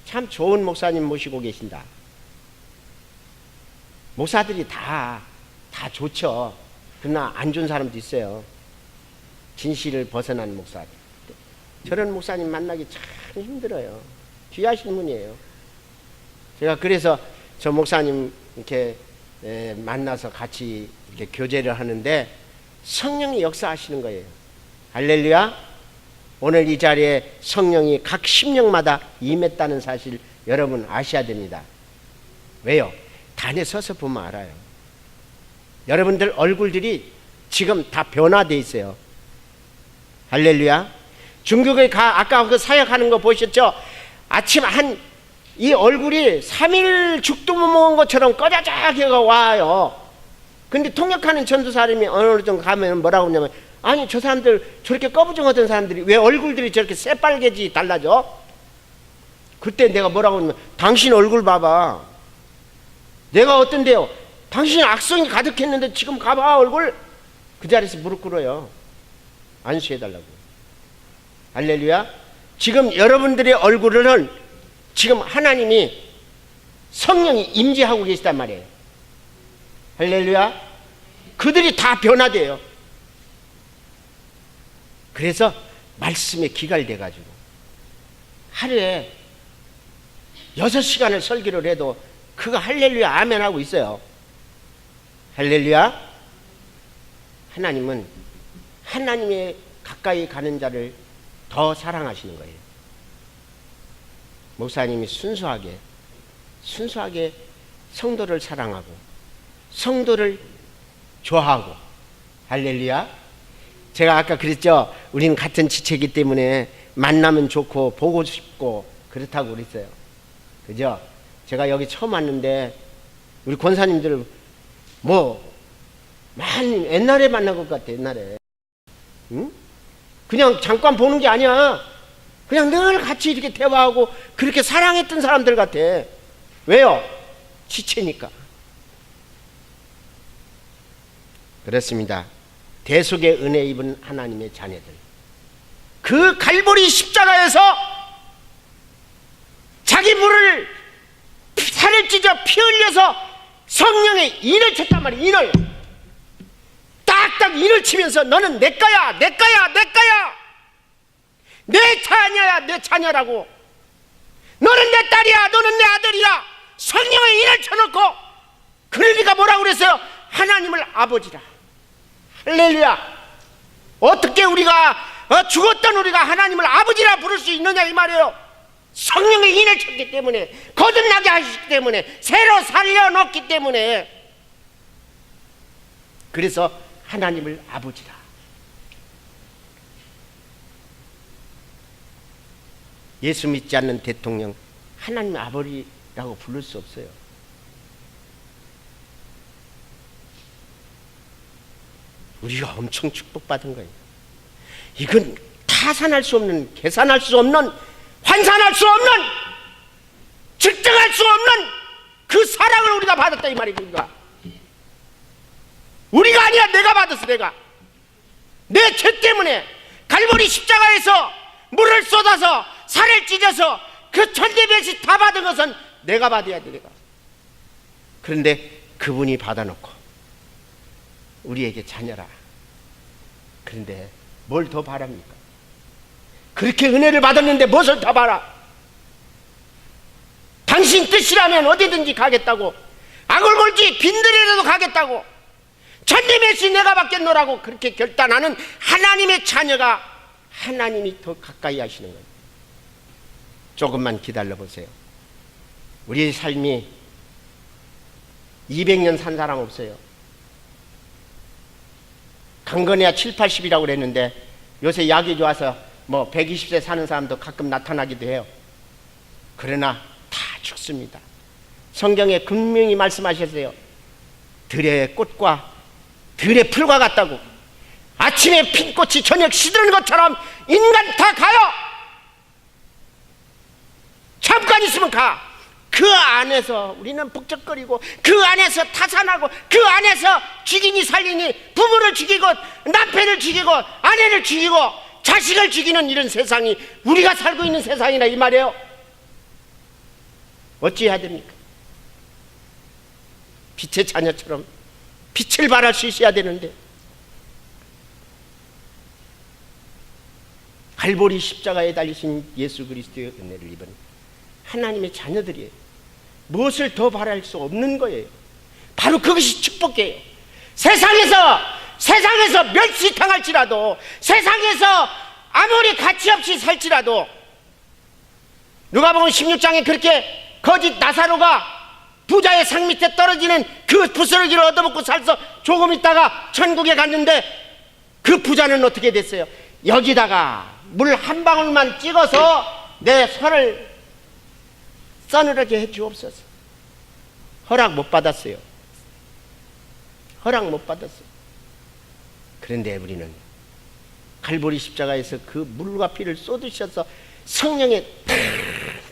참 좋은 목사님 모시고 계신다. 목사들이 다 좋죠. 그러나 안 좋은 사람도 있어요. 진실을 벗어난 목사들. 저런 목사님 만나기 참 힘들어요. 귀하신 분이에요. 제가 그래서 저 목사님 이렇게 만나서 같이 이렇게 교제를 하는데 성령이 역사하시는 거예요. 할렐루야. 오늘 이 자리에 성령이 각 심령마다 임했다는 사실 여러분 아셔야 됩니다. 왜요? 단에 서서 보면 알아요. 여러분들 얼굴들이 지금 다 변화되어 있어요. 할렐루야. 중국에 아까 그 사역하는 거 보셨죠? 아침 이 얼굴이 3일 죽도 못 먹은 것처럼 꺼자작하게 와요. 근데 통역하는 전도사님이 어느 정도 가면 뭐라고 하냐면, 아니 저 사람들 저렇게 꺼부정하던 사람들이 왜 얼굴들이 저렇게 새빨개지 달라져? 그때 내가 뭐라고 하냐면, 당신 얼굴 봐봐. 내가 어떤데요? 당신이 악성이 가득했는데 지금 가봐 얼굴. 그 자리에서 무릎 꿇어요. 안수해달라고. 할렐루야. 지금 여러분들의 얼굴은 지금 하나님이 성령이 임재하고 계시단 말이에요. 할렐루야. 그들이 다 변화돼요. 그래서 말씀에 기갈돼 가지고 하루에 6시간을 설교를 해도 그거 할렐루야 아멘 하고 있어요. 할렐루야. 하나님은 하나님의 가까이 가는 자를 더 사랑하시는 거예요. 목사님이 순수하게 성도를 사랑하고 성도를 좋아하고. 할렐루야. 제가 아까 그랬죠. 우리는 같은 지체이기 때문에 만나면 좋고 보고 싶고 그렇다고 그랬어요. 그죠? 제가 여기 처음 왔는데 우리 권사님들 많이 옛날에 만난 것 같아. 옛날에. 응? 그냥 잠깐 보는 게 아니야. 그냥 늘 같이 이렇게 대화하고 그렇게 사랑했던 사람들 같아. 왜요? 지체니까. 그렇습니다. 대속의 은혜 입은 하나님의 자녀들, 그 갈보리 십자가에서 자기 물을 살을 찢어 피 흘려서 성령의 인을 쳤단 말이야. 인을 딱딱 인을 치면서 너는 내 거야, 내 거야, 내 거야, 내 자녀야, 내 자녀라고. 너는 내 딸이야, 너는 내 아들이야. 성령의 인을 쳐놓고, 그러니까 뭐라고 그랬어요? 하나님을 아버지라. 할렐루야. 어떻게 우리가 죽었던 우리가 하나님을 아버지라 부를 수 있느냐 이 말이에요. 성령의 인을 쳤기 때문에, 거듭나게 하시기 때문에, 새로 살려놓기 때문에. 그래서 하나님을 아버지라. 예수 믿지 않는 대통령 하나님 아버지라고 부를 수 없어요. 우리가 엄청 축복받은 거예요. 이건 타산할 수 없는, 계산할 수 없는, 환산할 수 없는, 측정할 수 없는 그 사랑을 우리가 받았다 이 말입니다. 우리가 아니야. 내가 받았어. 내가 내 죄 때문에 갈보리 십자가에서 물을 쏟아서 살을 찢어서 그 천대백씩 다 받은 것은 내가 받아야 돼. 내가. 그런데 그분이 받아놓고 우리에게 자녀라. 그런데 뭘 더 바랍니까? 그렇게 은혜를 받았는데 무엇을 더 바라? 당신 뜻이라면 어디든지 가겠다고, 악을 골지 빈들이라도 가겠다고, 천리매시 내가 받겠노라고 그렇게 결단하는 하나님의 자녀가 하나님이 더 가까이 하시는 거예요. 조금만 기다려 보세요. 우리의 삶이 200년 산 사람 없어요. 강건해야 7, 80이라고 그랬는데 요새 약이 좋아서 뭐 120세 사는 사람도 가끔 나타나기도 해요. 그러나 다 죽습니다. 성경에 분명히 말씀하셨어요. 들의 꽃과 들의 풀과 같다고. 아침에 핀 꽃이 저녁 시드는 것처럼 인간 다 가요. 잠깐 있으면 가. 그 안에서 우리는 북적거리고, 그 안에서 타산하고, 그 안에서 죽이니 살리니, 부부를 죽이고 남편을 죽이고 아내를 죽이고 자식을 죽이는 이런 세상이 우리가 살고 있는 세상이라 이 말이에요. 어찌해야 됩니까? 빛의 자녀처럼 빛을 발할 수 있어야 되는데, 갈보리 십자가에 달리신 예수 그리스도의 은혜를 입은 하나님의 자녀들이에요. 무엇을 더 바랄 수 없는 거예요. 바로 그것이 축복이에요. 세상에서 멸시당할지라도, 세상에서 아무리 가치없이 살지라도, 누가복음 16장에 그렇게 거짓 나사로가 부자의 상 밑에 떨어지는 그 부스러기를 얻어먹고 살서 조금 있다가 천국에 갔는데, 그 부자는 어떻게 됐어요? 여기다가 물 한 방울만 찍어서 내 손을 싸늘하게 해 주옵소서. 허락 못 받았어요. 허락 못 받았어요. 그런데 우리는 갈보리 십자가에서 그 물과 피를 쏟으셔서 성령에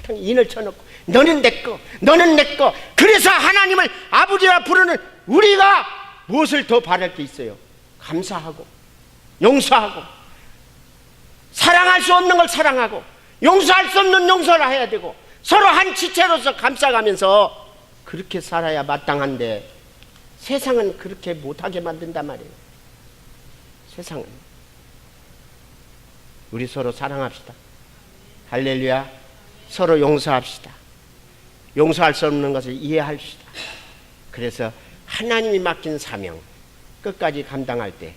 탕 인을 쳐놓고, 너는 내 거, 너는 내 거. 그래서 하나님을 아버지라 부르는 우리가 무엇을 더 바랄 게 있어요? 감사하고, 용서하고, 사랑할 수 없는 걸 사랑하고, 용서할 수 없는 용서를 해야 되고, 서로 한 지체로서 감싸가면서 그렇게 살아야 마땅한데, 세상은 그렇게 못하게 만든단 말이에요. 세상은. 우리 서로 사랑합시다. 할렐루야. 서로 용서합시다. 용서할 수 없는 것을 이해합시다. 그래서 하나님이 맡긴 사명 끝까지 감당할 때,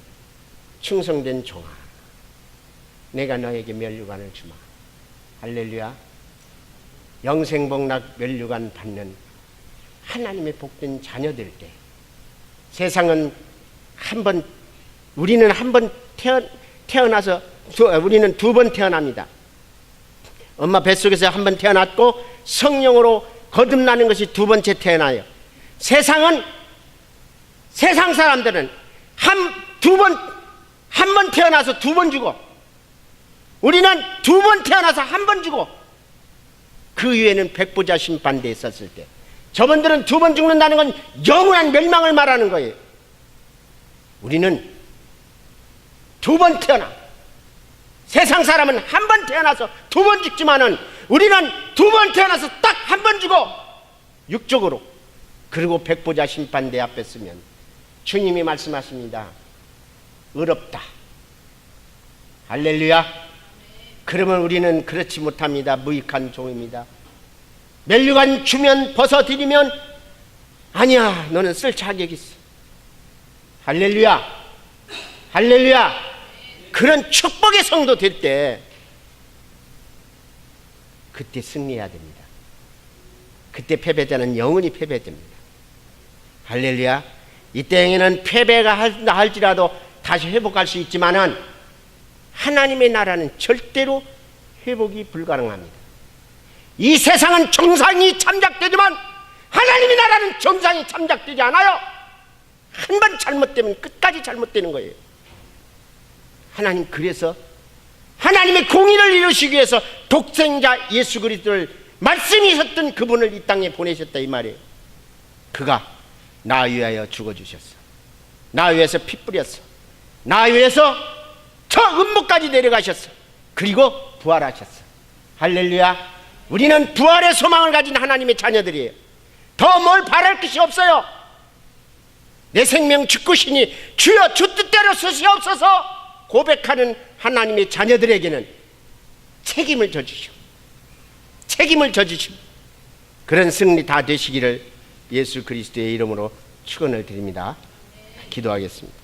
충성된 종아, 내가 너에게 면류관을 주마. 할렐루야. 영생복락 면류관 받는 하나님의 복된 자녀들 때, 세상은 우리는 한 번 태어나서 우리는 두 번 태어납니다. 엄마 뱃속에서 한 번 태어났고 성령으로 거듭나는 것이 두 번째 태어나요. 세상 사람들은 한 번 태어나서 두 번 죽어. 우리는 두 번 태어나서 한 번 죽어. 그 위에는 백보자 심판대에 있었을 때, 저분들은 두 번 죽는다는 건 영원한 멸망을 말하는 거예요. 우리는 두 번 태어나. 세상 사람은 한 번 태어나서 두 번 죽지만은 우리는 두 번 태어나서 딱 한 번 죽어, 육적으로. 그리고 백보자 심판대 앞에 서면 주님이 말씀하십니다. 의롭다. 할렐루야. 그러면 우리는 그렇지 못합니다. 무익한 종입니다. 면류관 주면 벗어드리면, 아니야, 너는 쓸 자격 있어. 할렐루야. 할렐루야. 그런 축복의 성도 될 때, 그때 승리해야 됩니다. 그때 패배자는 영원히 패배됩니다. 할렐루야. 이 땅에는 패배가 할지라도 다시 회복할 수 있지만은 하나님의 나라는 절대로 회복이 불가능합니다. 이 세상은 정상이 참작되지만 하나님의 나라는 정상이 참작되지 않아요. 한 번 잘못되면 끝까지 잘못되는 거예요. 하나님, 그래서 하나님의 공의를 이루시기 위해서 독생자 예수 그리스도를, 말씀이 있었던 그분을 이 땅에 보내셨다 이 말이에요. 그가 나 위하여 죽어주셨어. 나 위해서 피 뿌렸어. 나 위해서 저 음모까지 내려가셨어. 그리고 부활하셨어. 할렐루야. 우리는 부활의 소망을 가진 하나님의 자녀들이에요. 더 뭘 바랄 것이 없어요. 내 생명 죽으시니 주여 주 뜻대로 쓰시옵소서. 고백하는 하나님의 자녀들에게는 책임을 져주시오. 책임을 져주시오. 그런 승리 다 되시기를 예수 그리스도의 이름으로 축원을 드립니다. 기도하겠습니다.